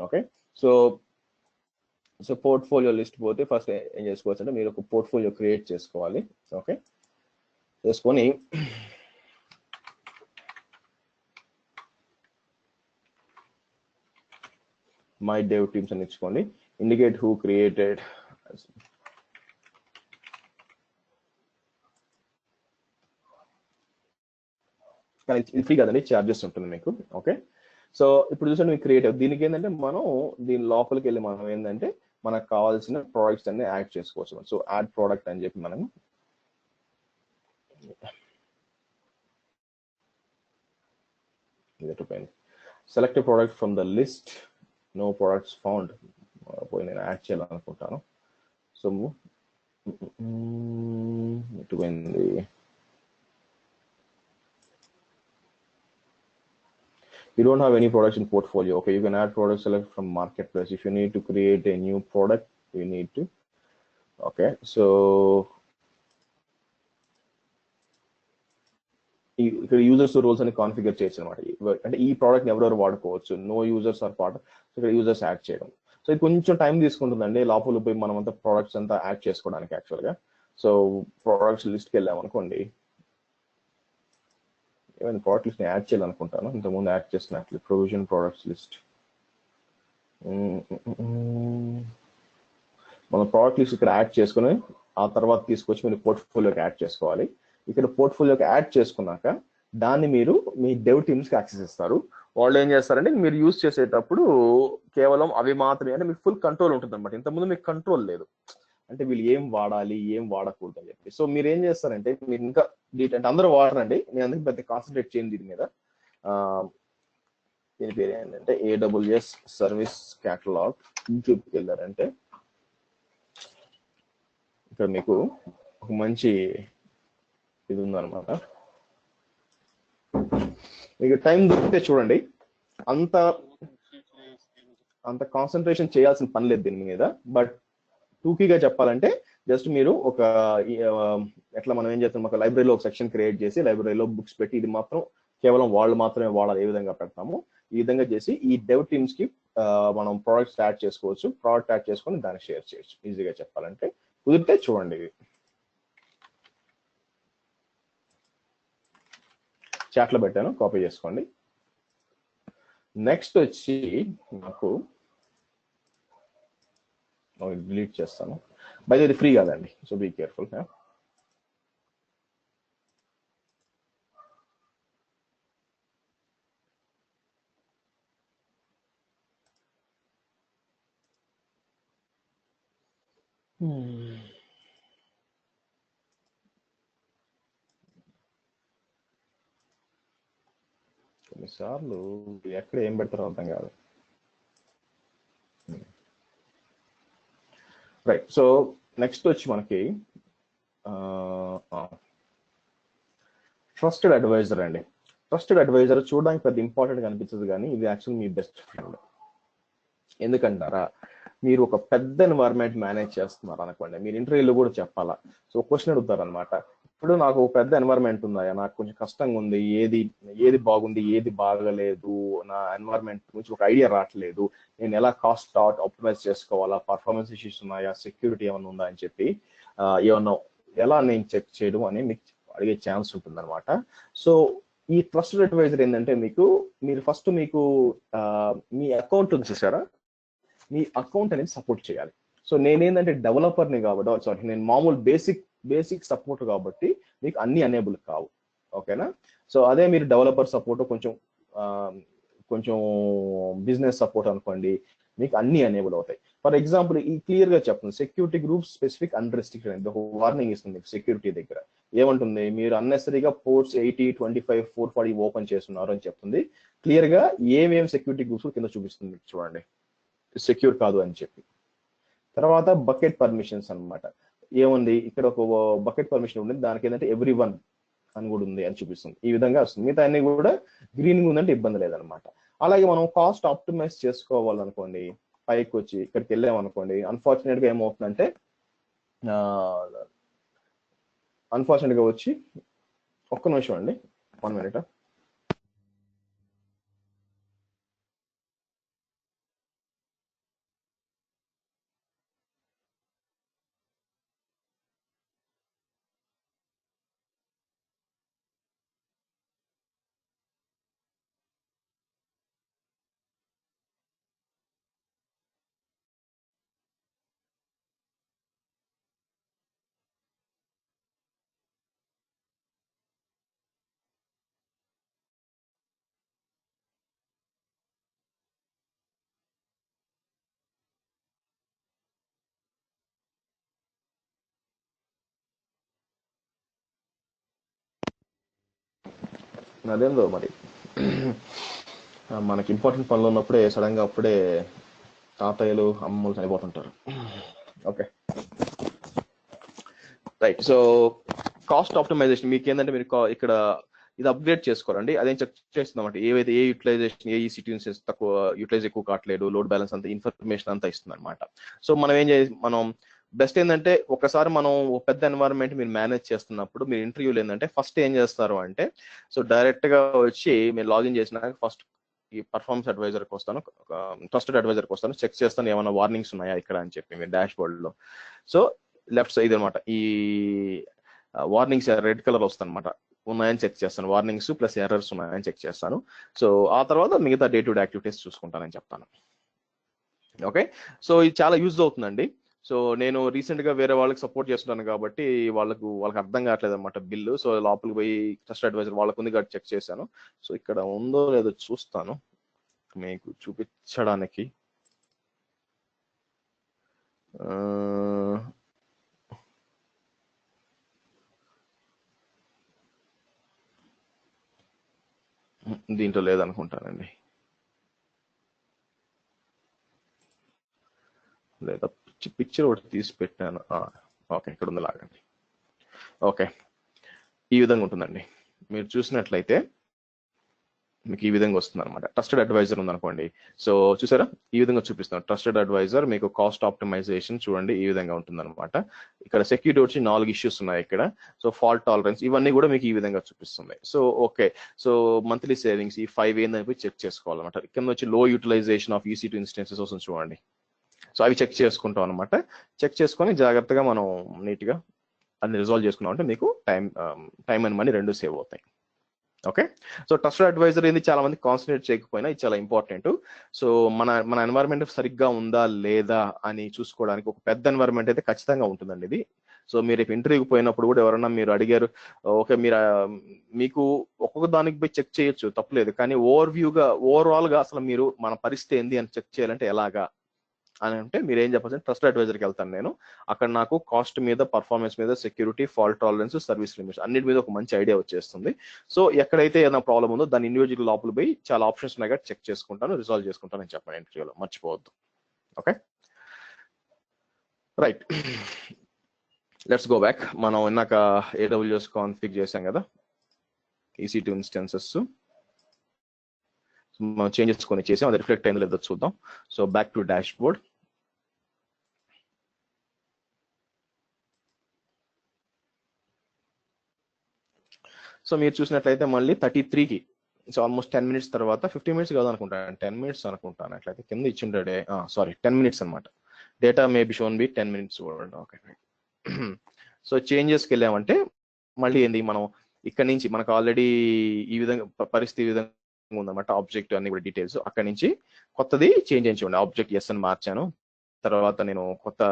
ఓకే, సో పోర్ట్ఫోలియో లిస్ట్ పోతే ఫస్ట్ ఏం చేసుకోవచ్చు అంటే మీరు ఒక పోర్ట్ఫోలియో క్రియేట్ చేసుకోవాలి. ఓకే, చేసుకొని my dev teams అని ఇచ్చుకోండి. indicate who created. కానీ ఇది ఫ్రీ కదండి, చార్జెస్ ఉంటుంది మీకు. ఓకే, సో ఇప్పుడు చూసండి మీకు క్రియేటివ్. దీనికి ఏంటంటే మనం దీని లోపలికి వెళ్ళి మనం ఏంటంటే మనకు కావాల్సిన ప్రోడక్ట్స్ అన్ని యాడ్ చేసుకోవచ్చు. సో యాడ్ ప్రోడక్ట్ అని చెప్పి మనం select a product from the list. No products found. పోయి నేను యాడ్ చేయాలనుకుంటాను. సో ఇటుపోయింది. You don't have any products in portfolio. Okay, you can add products select from marketplace. If you need to create a new product, you need to. Okay, so ఇక్కడ యూజర్స్ రోల్స్ అని కాన్ఫిగర్ చేయొచ్చు అనమాట. అంటే ఈ ప్రోడక్ట్ ఎవరెవరు వాడుకోవచ్చు, no users are part. So ఇక్కడ యూజర్స్ యాడ్ చేయడం. సో ఇది కొంచెం టైం తీసుకుంటుందండి లోపల పోయి మనం అంతా ప్రోడక్ట్స్ అంతా యాడ్ చేసుకోవడానికి యాక్చువల్గా. సో ప్రోడక్ట్స్ లిస్ట్కి వెళ్ళాం అనుకోండి, ఏమైనా ప్రోడక్ట్ లిస్ట్ యాడ్ చేయాలనుకుంటాను, ఇంతకుముందు యాడ్ చేసినట్లు ప్రొవిజన్ ప్రోడక్ట్స్ లిస్ట్. మనం ప్రోడక్ట్ లిస్ట్ ఇక్కడ యాడ్ చేసుకుని ఆ తర్వాత తీసుకొచ్చి మీరు పోర్ట్ఫోలియోకి యాడ్ చేసుకోవాలి. ఇక్కడ పోర్ట్ఫోలియోకి యాడ్ చేసుకున్నాక దాన్ని మీరు మీ డెవ్ టీమ్స్కి యాక్సెస్ ఇస్తారు. వాళ్ళు ఏం చేస్తారంటే మీరు యూజ్ చేసేటప్పుడు కేవలం అవి మాత్రమే, అంటే మీకు ఫుల్ కంట్రోల్ ఉంటుంది అనమాట. ఇంతకుముందు మీకు కంట్రోల్ లేదు, అంటే వీళ్ళు ఏం వాడాలి ఏం వాడకూడదు అని చెప్పి. సో మీరు ఏం చేస్తారంటే మీరు ఇంకా అంటే అందరూ వాడరండి, నేను అందుకే పెద్ద కాన్సన్ట్రేట్ చేయండి దీని మీద. దీని పేరు ఏంటంటే AWS సర్వీస్ క్యాటలాగ్. యూట్యూబ్కి వెళ్ళారంటే ఇక్కడ మీకు ఒక మంచి ఇది ఉందన్నమాట. మీకు టైం దొరికితే చూడండి, అంత కాన్సన్ట్రేషన్ చేయాల్సిన పని లేదు దీని మీద. బట్ టూకీగా చెప్పాలంటే జస్ట్ మీరు ఒక ఎట్లా మనం ఏం చేస్తాం, ఒక లైబ్రరీలో ఒక సెక్షన్ క్రియేట్ చేసి లైబ్రరీలో బుక్స్ పెట్టి ఇది మాత్రం కేవలం వాళ్ళు మాత్రమే వాడాలి ఏ విధంగా పెడతాము ఈ విధంగా చేసి ఈ డెవ్ టీమ్స్ కి మనం ప్రోడక్ట్స్ యాడ్ చేసుకోవచ్చు, ప్రోడక్ట్ యాడ్ చేసుకొని దాన్ని షేర్ చేయొచ్చు. ఈజీగా చెప్పాలంటే కుదిరితే చూడండి, ఇది చాట్లో పెట్టాను, కాపీ చేసుకోండి. నెక్స్ట్ వచ్చి నాకు డిలీట్ చేస్తాను. బై ఇది ఫ్రీ కాదండి, సో బీ కేర్ఫుల్. కొన్నిసార్లు ఎక్కడ ఏం పెడతారో అర్థం కాదు. రైట్, సో నెక్స్ట్ వచ్చి మనకి ట్రస్టెడ్ అడ్వైజర్ అండి. ట్రస్టెడ్ అడ్వైజర్ చూడడానికి పెద్ద ఇంపార్టెంట్ అనిపించదు, కానీ ఇది యాక్చువల్ మీ బెస్ట్ ఫ్రెండ్. ఎందుకంటారా, మీరు ఒక పెద్ద ఎన్వైరన్మెంట్ మేనేజ్ చేస్తున్నారు అనుకోండి, మీరు ఇంటర్వ్యూలో కూడా చెప్పాలా. సో క్వశ్చన్ అడుగుతారు అనమాట, ఇప్పుడు నాకు ఒక పెద్ద ఎన్వైరన్మెంట్ ఉందా, నాకు కొంచెం కష్టంగా ఉంది, ఏది బాగుంది, ఏది బాగలేదు, నా ఎన్వైరన్మెంట్ గురించి ఒక ఐడియా రావట్లేదు, నేను ఎలా కాస్ట్ ఆప్టిమైజ్ చేసుకోవాలా, పర్ఫార్మెన్స్ ఇష్యూస్ ఉన్నాయా, సెక్యూరిటీ ఏమైనా ఉందా అని చెప్పి ఏమన్నా ఎలా నేను చెక్ చేయడం అని మీకు అడిగే ఛాన్స్ ఉంటుంది అనమాట. సో ఈ ట్రస్టెడ్ అడ్వైజర్ ఏంటంటే మీరు ఫస్ట్ మీ అకౌంట్ ఉంది చూసారా, మీ అకౌంట్ అనేది సపోర్ట్ చేయాలి. సో నేనేంటంటే డెవలపర్ని కాబట్టి, సారీ, నేను మామూలు బేసిక్ సపోర్ట్ కాబట్టి మీకు అన్ని అనేబుల్ కావు, ఓకేనా. సో అదే మీరు డెవలపర్ సపోర్ట్, కొంచెం బిజినెస్ సపోర్ట్ అనుకోండి, మీకు అన్ని అనేబుల్ అవుతాయి. ఫర్ ఎగ్జాంపుల్ ఈ క్లియర్ గా చెప్తుంది, సెక్యూరిటీ గ్రూప్ స్పెసిఫిక్ అన్రెస్ట్రిక్టెడ్ అని ఒక వార్నింగ్ ఇస్తుంది సెక్యూరిటీ దగ్గర. ఏమంటుంది, మీరు అన్నెసరీగా పోర్ట్స్ 80, 25, 440 ఓపెన్ చేస్తున్నారు అని చెప్తుంది. క్లియర్ గా ఏమేమి సెక్యూరిటీ గ్రూప్స్ కింద చూపిస్తుంది చూడండి, సెక్యూర్ కాదు అని చెప్పి. తర్వాత బకెట్ పర్మిషన్స్ అన్నమాట, ఏముంది ఇక్కడ ఒక బకెట్ పర్మిషన్ ఉంది, దానికి ఏంటంటే ఎవ్రీ1 అని కూడా ఉంది అని చూపిస్తుంది. ఈ విధంగా వస్తుంది. మిగతా అన్ని కూడా గ్రీనింగ్ ఉందంటే ఇబ్బంది లేదనమాట. అలాగే మనం కాస్ట్ ఆప్టిమైజ్ చేసుకోవాలనుకోండి, పైకి వచ్చి ఇక్కడికి వెళ్ళామనుకోండి, అన్ఫార్చునేట్ గా ఏమవుతుందంటే అన్ఫార్చునేట్ గా వచ్చి, ఒక్క నిమిషం అండి, 1 minute. అదేందో మరి మనకి ఇంపార్టెంట్ పనులు ఉన్నప్పుడే సడన్ గా అప్పుడే తాతయ్యలు అమ్మలు చనిపోతుంటారు. Okay, right. So cost optimisation మీకు ఏంటంటే, మీరు ఇక్కడ ఇది అప్గ్రేడ్ చేసుకోవాలండి. అదేం చెక్ చేస్తుందన్నమాట, ఏవైతే ఏ యూటిలైజేషన్, ఏ సిట్యుయేషన్స్ తక్కువ యూటిలైజ్ ఎక్కువ కావట్లేదు, లోడ్ బ్యాలెన్స్ అంతా ఇన్ఫర్మేషన్ అంతా ఇస్తుంది అనమాట. సో మనం బెస్ట్ ఏంటంటే, ఒకసారి మనం పెద్ద ఎన్వైరన్మెంట్ మీరు మేనేజ్ చేస్తున్నప్పుడు, మీరు ఇంటర్వ్యూలు ఏంటంటే ఫస్ట్ ఏం చేస్తారు అంటే, సో డైరెక్ట్ గా వచ్చి మీరు లాగిన్ చేసినాక ఫస్ట్ ఈ పర్ఫార్మెన్స్ అడ్వైజర్కి వస్తాను, ట్రస్టెడ్ అడ్వైజర్కి వస్తాను, చెక్ చేస్తాను ఏమైనా వార్నింగ్స్ ఉన్నాయా ఇక్కడ అని చెప్పి మీ డాష్ బోర్డ్ లో. సో లెఫ్ట్ సైడ్ అనమాట, ఈ వార్నింగ్స్ రెడ్ కలర్ వస్తుంది అనమాట, ఉన్నాయని చెక్ చేస్తాను, వార్నింగ్స్ ప్లస్ ఎర్రర్స్ ఉన్నాయని చెక్ చేస్తాను. సో ఆ తర్వాత మిగతా డే టు డే యాక్టివిటీస్ చూసుకుంటానని చెప్తాను. ఓకే, సో ఇది చాలా యూజ్ అవుతుందండి. సో నేను రీసెంట్ గా వేరే వాళ్ళకి సపోర్ట్ చేస్తున్నాను కాబట్టి వాళ్ళకి అర్థం కావట్లేదు అనమాట బిల్లు. సో లోపలికి పోయి ట్రస్ట్ అడ్వైజర్ వాళ్ళకు ఉంది కాబట్టి చెక్ చేశాను. సో ఇక్కడ ఉందో లేదో చూస్తాను మీకు చూపించడానికి. దీంట్లో లేదనుకుంటానండి, లేదా పిక్చర్ ఒకటి తీసి పెట్టాను. ఓకే, ఇక్కడ ఉంది, లాగండి. ఓకే, ఈ విధంగా ఉంటుందండి. మీరు చూసినట్లయితే మీకు ఈ విధంగా వస్తుంది అనమాట. ట్రస్టెడ్ అడ్వైజర్ ఉందనుకోండి, సో చూసారా ఈ విధంగా చూపిస్తాను. ట్రస్టెడ్ అడ్వైజర్ మీకు కాస్ట్ ఆప్టిమైజేషన్ చూడండి ఈ విధంగా ఉంటుందన్నమాట. ఇక్కడ సెక్యూరిటీ వచ్చి 4 ఇష్యూస్ ఉన్నాయి ఇక్కడ. సో ఫాల్ట్ టాలరెన్స్ ఇవన్నీ కూడా మీకు ఈ విధంగా చూపిస్తుంది. So okay, so monthly savings ఈ 5 ఏందని చెక్ చేసుకోవాలన్నమాట. కింద వచ్చి లో యూటిలైజేషన్ ఆఫ్ EC2 ఇన్స్టెన్సెస్ వస్తుంది చూడండి. సో అవి చెక్ చేసుకుంటాం అనమాట. చెక్ చేసుకొని జాగ్రత్తగా మనం నీట్ గా అన్ని రిజాల్వ్ చేసుకున్నాం అంటే మీకు టైం అండ్ మనీ రెండు సేవ్ అవుతాయి. ఓకే, సో ట్రస్టెడ్ అడ్వైజర్ ఏంది చాలా మంది కాన్సన్ట్రేట్ చేయకపోయినా ఇది చాలా ఇంపార్టెంట్. సో మన ఎన్వైరన్మెంట్ సరిగ్గా ఉందా లేదా అని చూసుకోవడానికి ఒక పెద్ద ఎన్వైరన్మెంట్ అయితే ఖచ్చితంగా ఉంటుందండి ఇది. సో మీరు రేపు ఇంటర్వ్యూకి పోయినప్పుడు కూడా ఎవరన్నా మీరు అడిగారు, ఓకే మీరు మీకు ఒక్కొక్క దానికి పోయి చెక్ చేయొచ్చు తప్పలేదు, కానీ ఓవరాల్ గా అసలు మీరు మన పరిస్థితి ఏంది అని చెక్ చేయాలంటే ఎలాగా అని అంటే మీరు ఏం చెప్పాలి, ట్రస్టెడ్ అడ్వైజర్కి వెళ్తాను నేను. అక్కడ నాకు కాస్ట్ మీద, పర్ఫార్మెన్స్ మీద, security, fault tolerance, service limits అన్నిటి మీద ఒక మంచి ఐడియా వచ్చేస్తుంది. సో ఎక్కడైతే ఏదైనా ప్రాబ్లం ఉందో దాని ఇండివిజువల్ లోపల పోయి చాలా ఆప్షన్స్ ఉన్నాయి కాబట్టి చెక్ చేసుకుంటాను, రిజాల్వ్ చేసుకుంటాను అని చెప్పాను ఇంటర్వ్యూలో, మర్చిపోవద్దు. Okay right, let's go back. మనం ఇందాక AWS కాన్ఫిగ్ చేసాం కదా, EC2 ఇన్స్టెన్సెస్ మనం చేంజెస్ కొన్ని చేసాం, అది రిఫ్లెక్ట్ అయిందో లేదో చూద్దాం. So back to dash board. So మీరు చూసినట్లయితే మళ్ళీ 33కి, సో ఆల్మోస్ట్ 10 మినిట్స్ తర్వాత, 15 మినిట్స్ కాదు అనుకుంటాను, 10 మినిట్స్ అనుకుంటాను అట్లయితే, కింద ఇచ్చిండే సారీ 10 మినిట్స్ అనమాట. Data may be shown be 10 minutes. Okay, so చేంజెస్కి వెళ్ళామంటే మళ్ళీ ఏంది, మనం ఇక్కడ నుంచి మనకు ఆల్రెడీ ఈ విధంగా పరిస్థితి ఈ విధంగా ఉందన్నమాట. ఆబ్జెక్ట్ అన్ని కూడా డీటెయిల్స్ అక్కడ నుంచి కొత్తది చేంజ్ చేయించుకోండి. ఆబ్జెక్ట్ ఎస్ అని మార్చాను, తర్వాత నేను కొత్త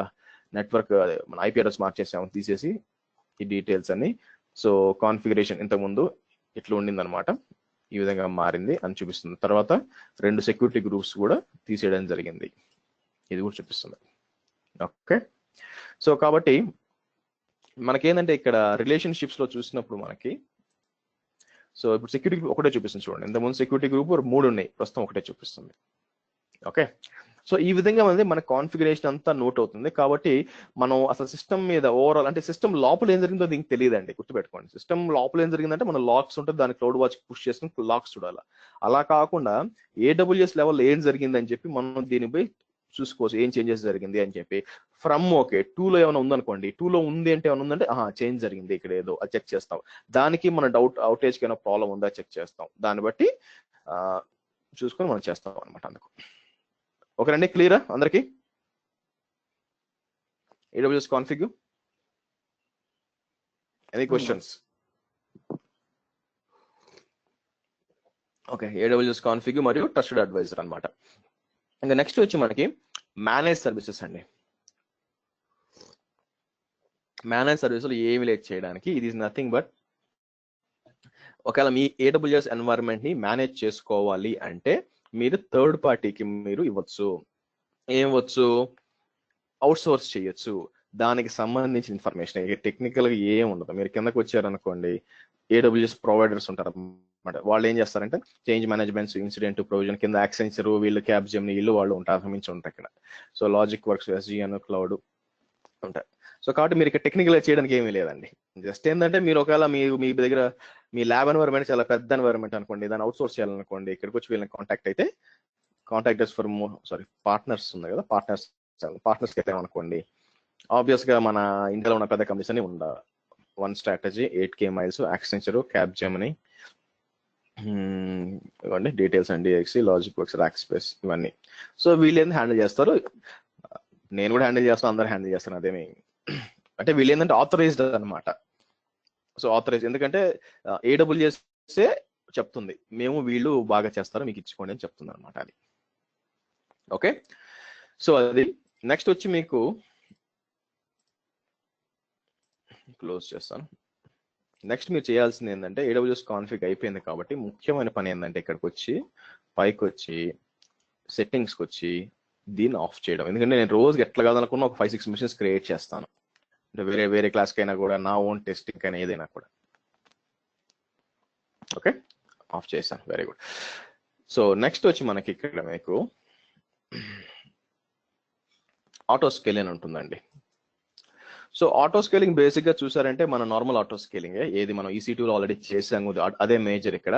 నెట్వర్క్ మన IP అడ్రస్ మార్చేసాము, తీసేసి ఈ డీటెయిల్స్ అన్ని. సో కాన్ఫిగరేషన్ ఇంతకుముందు ఇట్లా ఉండింది అనమాట, ఈ విధంగా మారింది అని చూపిస్తుంది. తర్వాత 2 సెక్యూరిటీ గ్రూప్స్ కూడా తీసేయడం జరిగింది, ఇది కూడా చూపిస్తుంది. ఓకే, సో కాబట్టి మనకేంటంటే ఇక్కడ రిలేషన్షిప్స్ లో చూసినప్పుడు మనకి, సో ఇప్పుడు సెక్యూరిటీ గ్రూప్ ఒకటే చూపిస్తుంది చూడండి. ఇంతకుముందు సెక్యూరిటీ గ్రూప్ 3 ఉన్నాయి, ప్రస్తుతం ఒకటే చూపిస్తుంది. ఓకే, సో ఈ విధంగా మన కాన్ఫిగరేషన్ అంతా నోట్ అవుతుంది. కాబట్టి మనం అసలు సిస్టమ్ మీద ఓవరాల్ అంటే సిస్టమ్ లోపల ఏం జరిగిందో దీనికి తెలియదండి, గుర్తుపెట్టుకోండి. సిస్టమ్ లోపల ఏం జరిగిందంటే మన లాక్స్ ఉంటుంది, దాని క్లౌడ్ వాచ్ పుష్ చేసుకుని లాక్స్ చూడాలి. అలా కాకుండా AWS లెవెల్ ఏం జరిగిందని చెప్పి మనం దీనిపై చూసుకోవచ్చు, ఏం చేంజెస్ జరిగింది అని చెప్పి. ఫ్రమ్ ఓకే 2లో ఏమైనా ఉందనుకోండి, 2లో ఉంది అంటే ఏమైనా ఉందంటే చేంజ్ జరిగింది ఇక్కడ ఏదో, అది చెక్ చేస్తాం. దానికి మన అవుటేజ్కి ఏమైనా ప్రాబ్లం ఉందా చెక్ చేస్తాం, దాన్ని బట్టి చూసుకొని మనం చేస్తాం అనమాట. అందుకు ఓకేనండి, క్లియరా అందరికి? AWS config, any questions? Okay, AWS config మరియు ట్రస్టెడ్ అడ్వైజర్ అనమాట. ఇంకా నెక్స్ట్ వచ్చి మనకి మేనేజ్ సర్వీసెస్ అండి. మేనేజ్ సర్వీసులు ఏమి లేదు చేయడానికి, ఇది ఈజ్ నథింగ్ బట్, ఒకవేళ మీ AWS ఎన్వైరన్మెంట్ ని మేనేజ్ చేసుకోవాలి అంటే మీరు థర్డ్ పార్టీకి మీరు ఇవ్వచ్చు. ఏం ఇవ్వచ్చు? అవుట్ సోర్స్ చేయొచ్చు. దానికి సంబంధించిన ఇన్ఫర్మేషన్ టెక్నికల్ గా ఏం ఉండదు. మీరు కిందకు వచ్చారనుకోండి, AWS ప్రొవైడర్స్ ఉంటారు అన్నమాట. వాళ్ళు ఏం చేస్తారంటే చేంజ్ మేనేజ్మెంట్స్, ఇన్సిడెంట్ ప్రొవిజన్ కింద యాక్సెంచర్, వీళ్ళు క్యాప్జెమిని, వీళ్ళు వాళ్ళు ఉంటారు, మించి ఉంటారు ఇక్కడ. So logic works, SGN, cloud ఉంటాయి. సో కాబట్టి మీరు ఇక్కడ టెక్నికల్ గా చేయడానికి ఏమీ లేదండి. జస్ట్ ఏంటంటే మీరు ఒకవేళ మీ దగ్గర మీ ల్యాబ్ ఎన్వైరన్మెంట్ చాలా పెద్ద ఎన్వైరన్మెంట్ అనుకోండి, దాన్ని అవుట్ సోర్స్ చేయాలనుకోండి, ఇక్కడికి వచ్చి వీళ్ళని కాంటాక్ట్ అయితే, కాంటాక్టర్స్ ఫర్ పార్ట్నర్స్ ఉంది కదా, పార్ట్నర్స్కి వెళ్ళామనుకోండి, ఆబ్వియస్ గా మన ఇండియాలో ఉన్న పెద్ద కంపెనీస్ అని ఉండాలి. One strategy, 8K miles, Accenture, Capgemini, ఇవన్నీ డీటెయిల్స్ అండి, DXC, logic works, rack space, ఇవన్నీ. సో వీళ్ళు ఏంది హ్యాండిల్ చేస్తారు, నేను కూడా హ్యాండిల్ చేస్తాను, అందరు హ్యాండిల్ చేస్తాను. అదేమి అంటే వీళ్ళు ఏంటంటే ఆథరైజ్డ్ అనమాట. సో ఆథరైజ్ ఎందుకంటే AWS చెప్తుంది, మేము వీళ్ళు బాగా చేస్తారు, మీకు ఇచ్చుకోండి అని చెప్తుంది అనమాట అది. ఓకే, సో అది నెక్స్ట్ వచ్చి మీకు క్లోజ్ చేస్తాను. నెక్స్ట్ మీరు చేయాల్సింది ఏంటంటే AWS కాన్ఫిగ్ అయిపోయింది కాబట్టి ముఖ్యమైన పని ఏంటంటే ఇక్కడికి వచ్చి పైకి వచ్చి సెట్టింగ్స్కి వచ్చి దీన్ని ఆఫ్ చేయడం. ఎందుకంటే నేను రోజుకి ఎట్లా కాదనుకున్నా ఒక 5-6 మిషన్స్ క్రియేట్ చేస్తాను, అంటే వేరే క్లాస్కి అయినా కూడా, నా ఓన్ టెస్టింగ్ అయినా ఏదైనా కూడా. ఓకే, ఆఫ్ చేశాను, వెరీ గుడ్. సో నెక్స్ట్ వచ్చి మనకి ఇక్కడ మీకు ఆటో స్కేల్ అని ఉంటుందండి. సో ఆటో స్కేలింగ్ బేసిక్ గా చూసారంటే మన నార్మల్ ఆటో స్కేలింగ్ ఏది మనం EC2 లో ఆల్రెడీ చేసాము, అదే మేజర్ ఇక్కడ.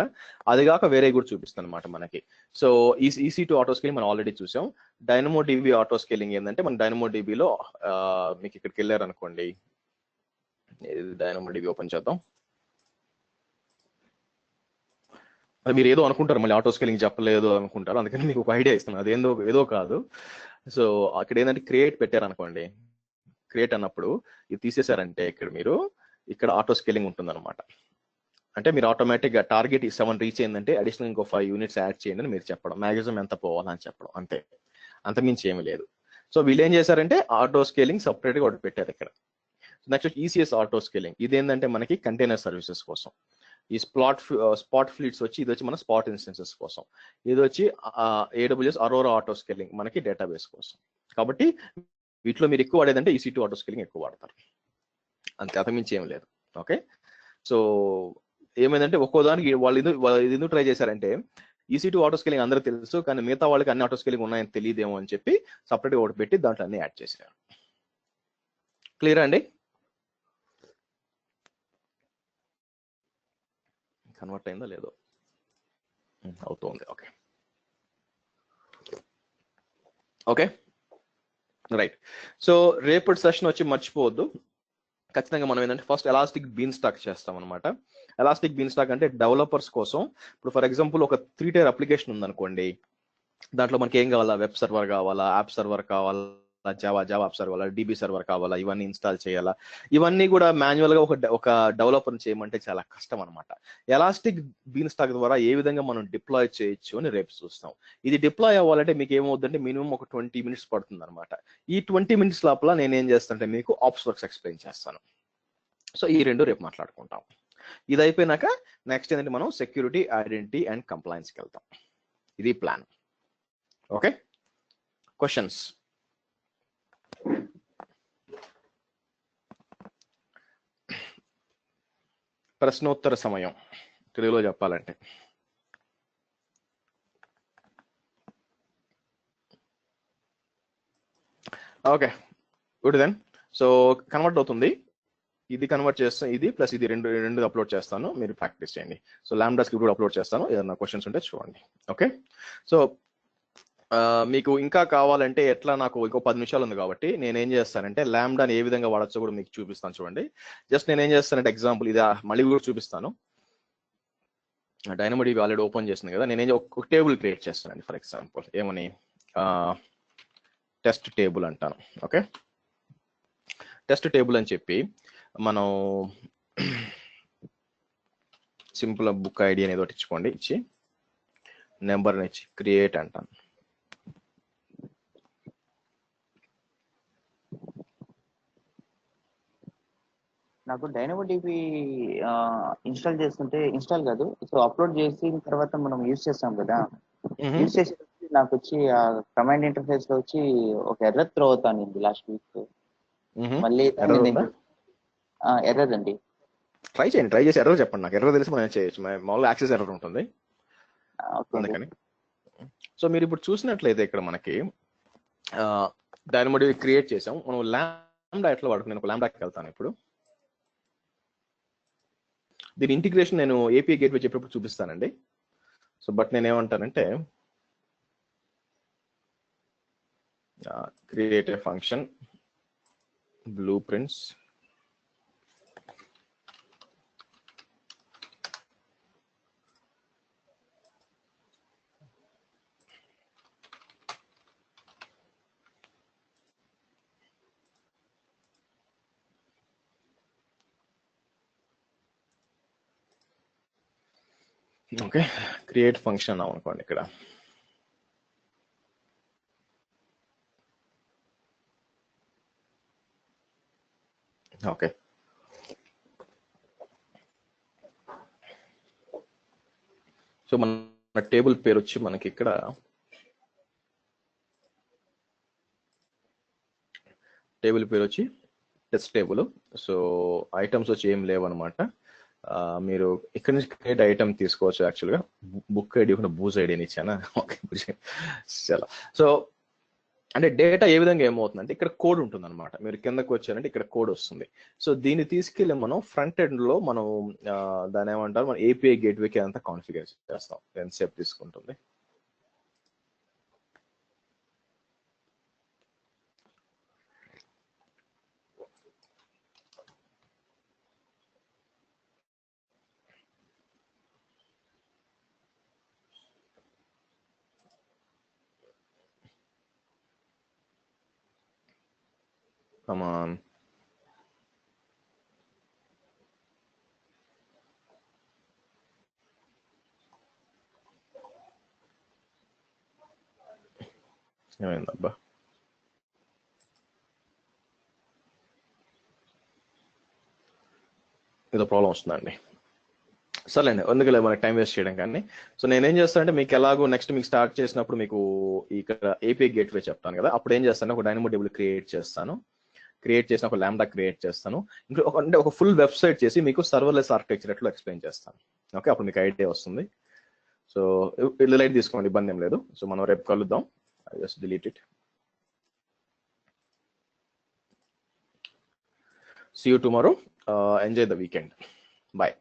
అది కాక వేరే కూడా చూపిస్తాను అనమాట మనకి. సో EC2 ఆటో స్కేలింగ్ మనం ఆల్రెడీ చూసాం. డైనమో DB ఆటో స్కేలింగ్ ఏంటంటే మన డైనమో DBలో మీకు ఇక్కడికి వెళ్ళారు అనుకోండి, డైనమో DB ఓపెన్ చేద్దాం. మీరు ఏదో అనుకుంటారు, మళ్ళీ ఆటో స్కేలింగ్ చెప్పలేదు అనుకుంటారు, అందుకని మీకు ఒక ఐడియా ఇస్తున్నాను. అది ఏదో కాదు. సో అక్కడ ఏంటంటే క్రియేట్ పెట్టారు అనుకోండి, క్రియేట్ అన్నప్పుడు ఇది తీసేశారంటే ఇక్కడ ఆటో స్కేలింగ్ ఉంటుందన్నమాట. అంటే మీరు ఆటోమేటిక్ గా టార్గెట్ 7 రీచ్ అయిందంటే అడిషనల్ ఇంకో 5 యూనిట్స్ యాడ్ చేయండి అని మీరు చెప్పడం, మ్యాక్సిమం ఎంత పోవాలని చెప్పడం, అంతే, అంతమించి ఏమీ లేదు. సో వీళ్ళు ఏం చేశారంటే ఆటో స్కేలింగ్ సపరేట్ గా ఒకటి పెట్టారు ఇక్కడ. నెక్స్ట్ ECS ఆటో స్కేలింగ్, ఇదేంటంటే మనకి కంటైనర్ సర్వీసెస్ కోసం. ఈ స్పాట్ ఫ్లీట్స్ వచ్చి, ఇది వచ్చి మన స్పాట్ ఇన్స్టెన్సెస్ కోసం. ఇది వచ్చి AWS అరోరా ఆటో స్కేలింగ్ మనకి డేటాబేస్ కోసం. కాబట్టి వీటిలో మీరు ఎక్కువ వాడేదంటే EC2 ఆటో స్కేలింగ్ ఎక్కువ వాడతారు, అంతే, అంతమించి ఏం లేదు. ఓకే, సో ఏమైందంటే ఒక్కో దానికి వాళ్ళు ఎందుకు ట్రై చేశారంటే EC2 ఆటో స్కేలింగ్ అందరూ తెలుసు, కానీ మిగతా వాళ్ళకి అన్ని ఆటో స్కేలింగ్ ఉన్నాయని తెలియదేమో అని చెప్పి సపరేట్గా ఒకటి పెట్టి దాంట్లో అన్ని యాడ్ చేశారు. క్లియర్ అండి? కన్వర్ట్ అయిందో లేదో, అవుతుంది. Okay okay right. సో రేపటి సెషన్ వచ్చి మర్చిపోవద్దు, ఖచ్చితంగా మనం ఏంటంటే ఫస్ట్ ఎలాస్టిక్ బీన్ స్టాక్ చేస్తాం అనమాట. ఎలాస్టిక్ బీన్ స్టాక్ అంటే డెవలపర్స్ కోసం. ఇప్పుడు ఫర్ ఎగ్జాంపుల్ ఒక 3-tier అప్లికేషన్ ఉందనుకోండి, దాంట్లో మనకి ఏం కావాలా, వెబ్ సర్వర్ కావాలా, యాప్ సర్వర్ కావాలా, Java app server, DB server కావాలా, ఇవన్నీ ఇన్స్టాల్ చేయాలా. ఇవన్నీ కూడా మాన్యువల్ గా ఒక డెవలపర్ చేయమంటే చాలా కష్టం అనమాట. ఎలాస్టిక్ బీన్ స్టాక్ ద్వారా ఏ విధంగా మనం డిప్లాయ్ చేయొచ్చు అని రేపు చూస్తాం. ఇది డిప్లాయ్ అవ్వాలంటే మీకు ఏమవుతుందంటే మినిమం ఒక 20 minutes పడుతుంది అనమాట. ఈ 20 minutes లోపల నేను ఏం చేస్తానంటే మీకు ఆప్స్ వర్క్స్ ఎక్స్ప్లెయిన్ చేస్తాను. సో ఈ రెండు రేపు మాట్లాడుకుంటాం. ఇది అయిపోయినాక నెక్స్ట్ ఏంటంటే మనం సెక్యూరిటీ, ఐడెంటిటీ అండ్ కంప్లైన్స్కి వెళ్తాం. ఇది ప్లాన్. Okay, questions? ప్రశ్నోత్తర సమయం తెలుగులో చెప్పాలంటే. Okay, good then. So convert అవుతుంది, ఇది కన్వర్ట్ చేస్తాను, ఇది ప్లస్ ఇది రెండు అప్లోడ్ చేస్తాను, మీరు ప్రాక్టీస్ చేయండి. సో లాంబ్డా స్క్రిప్ట్ కూడా అప్లోడ్ చేస్తాను, ఏదైనా క్వశ్చన్స్ ఉంటే చూడండి. ఓకే, సో మీకు ఇంకా కావాలంటే ఎట్లా, నాకు ఇంకో 10 నిమిషాలు ఉంది కాబట్టి నేనేం చేస్తానంటే లాంబ్డాని ఏ విధంగా వాడచ్చో కూడా మీకు చూపిస్తాను చూడండి. జస్ట్ నేనేం చేస్తానంటే ఎగ్జాంపుల్ ఇది మళ్ళీ కూడా చూపిస్తాను. డైనమో DB ఆల్రెడీ ఓపెన్ చేసింది కదా, నేనేం ఒక టేబుల్ క్రియేట్ చేస్తానండి. ఫర్ ఎగ్జాంపుల్ ఏమని, టెస్ట్ టేబుల్ అంటాను. ఓకే, టెస్ట్ టేబుల్ అని చెప్పి మనం సింపుల్ బుక్ ఐడి అనేది ఒకటి ఇచ్చుకోండి, ఇచ్చి నెంబర్ని ఇచ్చి క్రియేట్ అంటాను. నాకు డైనమో DB ఇన్స్టాల్ చేస్తుంటే, ఇన్స్టాల్ కాదు, సో అప్లోడ్ చేసిన తర్వాత మనం యూజ్ చేస్తాం కదా, యూజ్ చేసేటప్పుడు నాకు వచ్చి ఆ కమాండ్ ఇంటర్ఫేస్ లో వచ్చి ఒక ఎర్రర్ త్రో అవుతాను లాస్ట్ వీక్. మళ్ళీ ఎర్రర్ అండి. ట్రై చేసి ఎర్రర్ చెప్పండి నాకు. ఎర్రర్ తెలిసి మనం చేయొచ్చు, మామూలుగా యాక్సెస్ ఎర్రర్ ఉంటుంది అందుకని. సో మీరు ఇప్పుడు చూసినట్లయితే ఇక్కడ మనకి డైనమో DB క్రియేట్ చేసాం. మనం లాంబ్డా ఎట్లా వాడుకున్నాను, నేను ఒక లాంబ్డాకి వెళ్తాను ఇప్పుడు. దీని ఇంటిగ్రేషన్ నేను API గేట్వే చెప్పేటప్పుడు చూపిస్తానండి. సో బట్ నేనేమంటానంటే create a function blue prints okay, create function అనుకోండి ఇక్కడ. ఓకే, సో మన టేబుల్ పేరు వచ్చి మనకి ఇక్కడ టేబుల్ పేరు వచ్చి టెస్ట్ టేబుల్. సో ఐటమ్స్ వచ్చి ఏం లేవు అనమాట. మీరు ఇక్కడ నుంచి క్రియేట్ ఐటమ్ తీసుకోవచ్చు. యాక్చువల్గా బుక్ ఐడి బూజ్ ఐడి అని ఇచ్చానా? ఓకే, చాలా. సో అంటే డేటా ఏ విధంగా ఏమవుతుందంటే ఇక్కడ కోడ్ ఉంటుంది అనమాట. మీరు కిందకు వచ్చారంటే ఇక్కడ కోడ్ వస్తుంది. సో దీన్ని తీసుకెళ్ళి మనం ఫ్రంట్ ఎండ్ లో మనం దాని ఏమంటారు, మన ఏపీఐ గేట్వేకి అంతా కాన్ఫిగర్ చేస్తాం. ఎంతసేపు తీసుకుంటుంది. Come on. ఏమైందబ్బా? ఏదో ప్రాబ్లం వస్తుందండి. సర్లేండి, ఎందుకులే మనకి టైం వేస్ట్ చేయడం కానీ. సో నేనేం చేస్తానంటే మీకు ఎలాగో నెక్స్ట్ మీకు స్టార్ట్ చేసినప్పుడు మీకు ఇక్కడ ఏపీఐ గేట్వే చెప్తాను కదా, అప్పుడు ఏం చేస్తాను, ఒక డైనమో టేబుల్ క్రియేట్ చేస్తాను. క్రియేట్ చేసిన ఒక ల్యాండా క్రియేట్ చేస్తాను. ఇంకా అంటే ఒక ఫుల్ వెబ్సైట్ చేసి మీకు సర్వర్లెస్ ఆర్కిటెక్చర్ ఎట్లా ఎక్స్ప్లెయిన్ చేస్తాను. ఓకే, అప్పుడు మీకు ఐడియా వస్తుంది. సో లైట్ తీసుకోండి, ఇబ్బంది ఏం లేదు. సో మనం రేపు కలుద్దాం. Just delete it. See you tomorrow. Enjoy the weekend. Bye.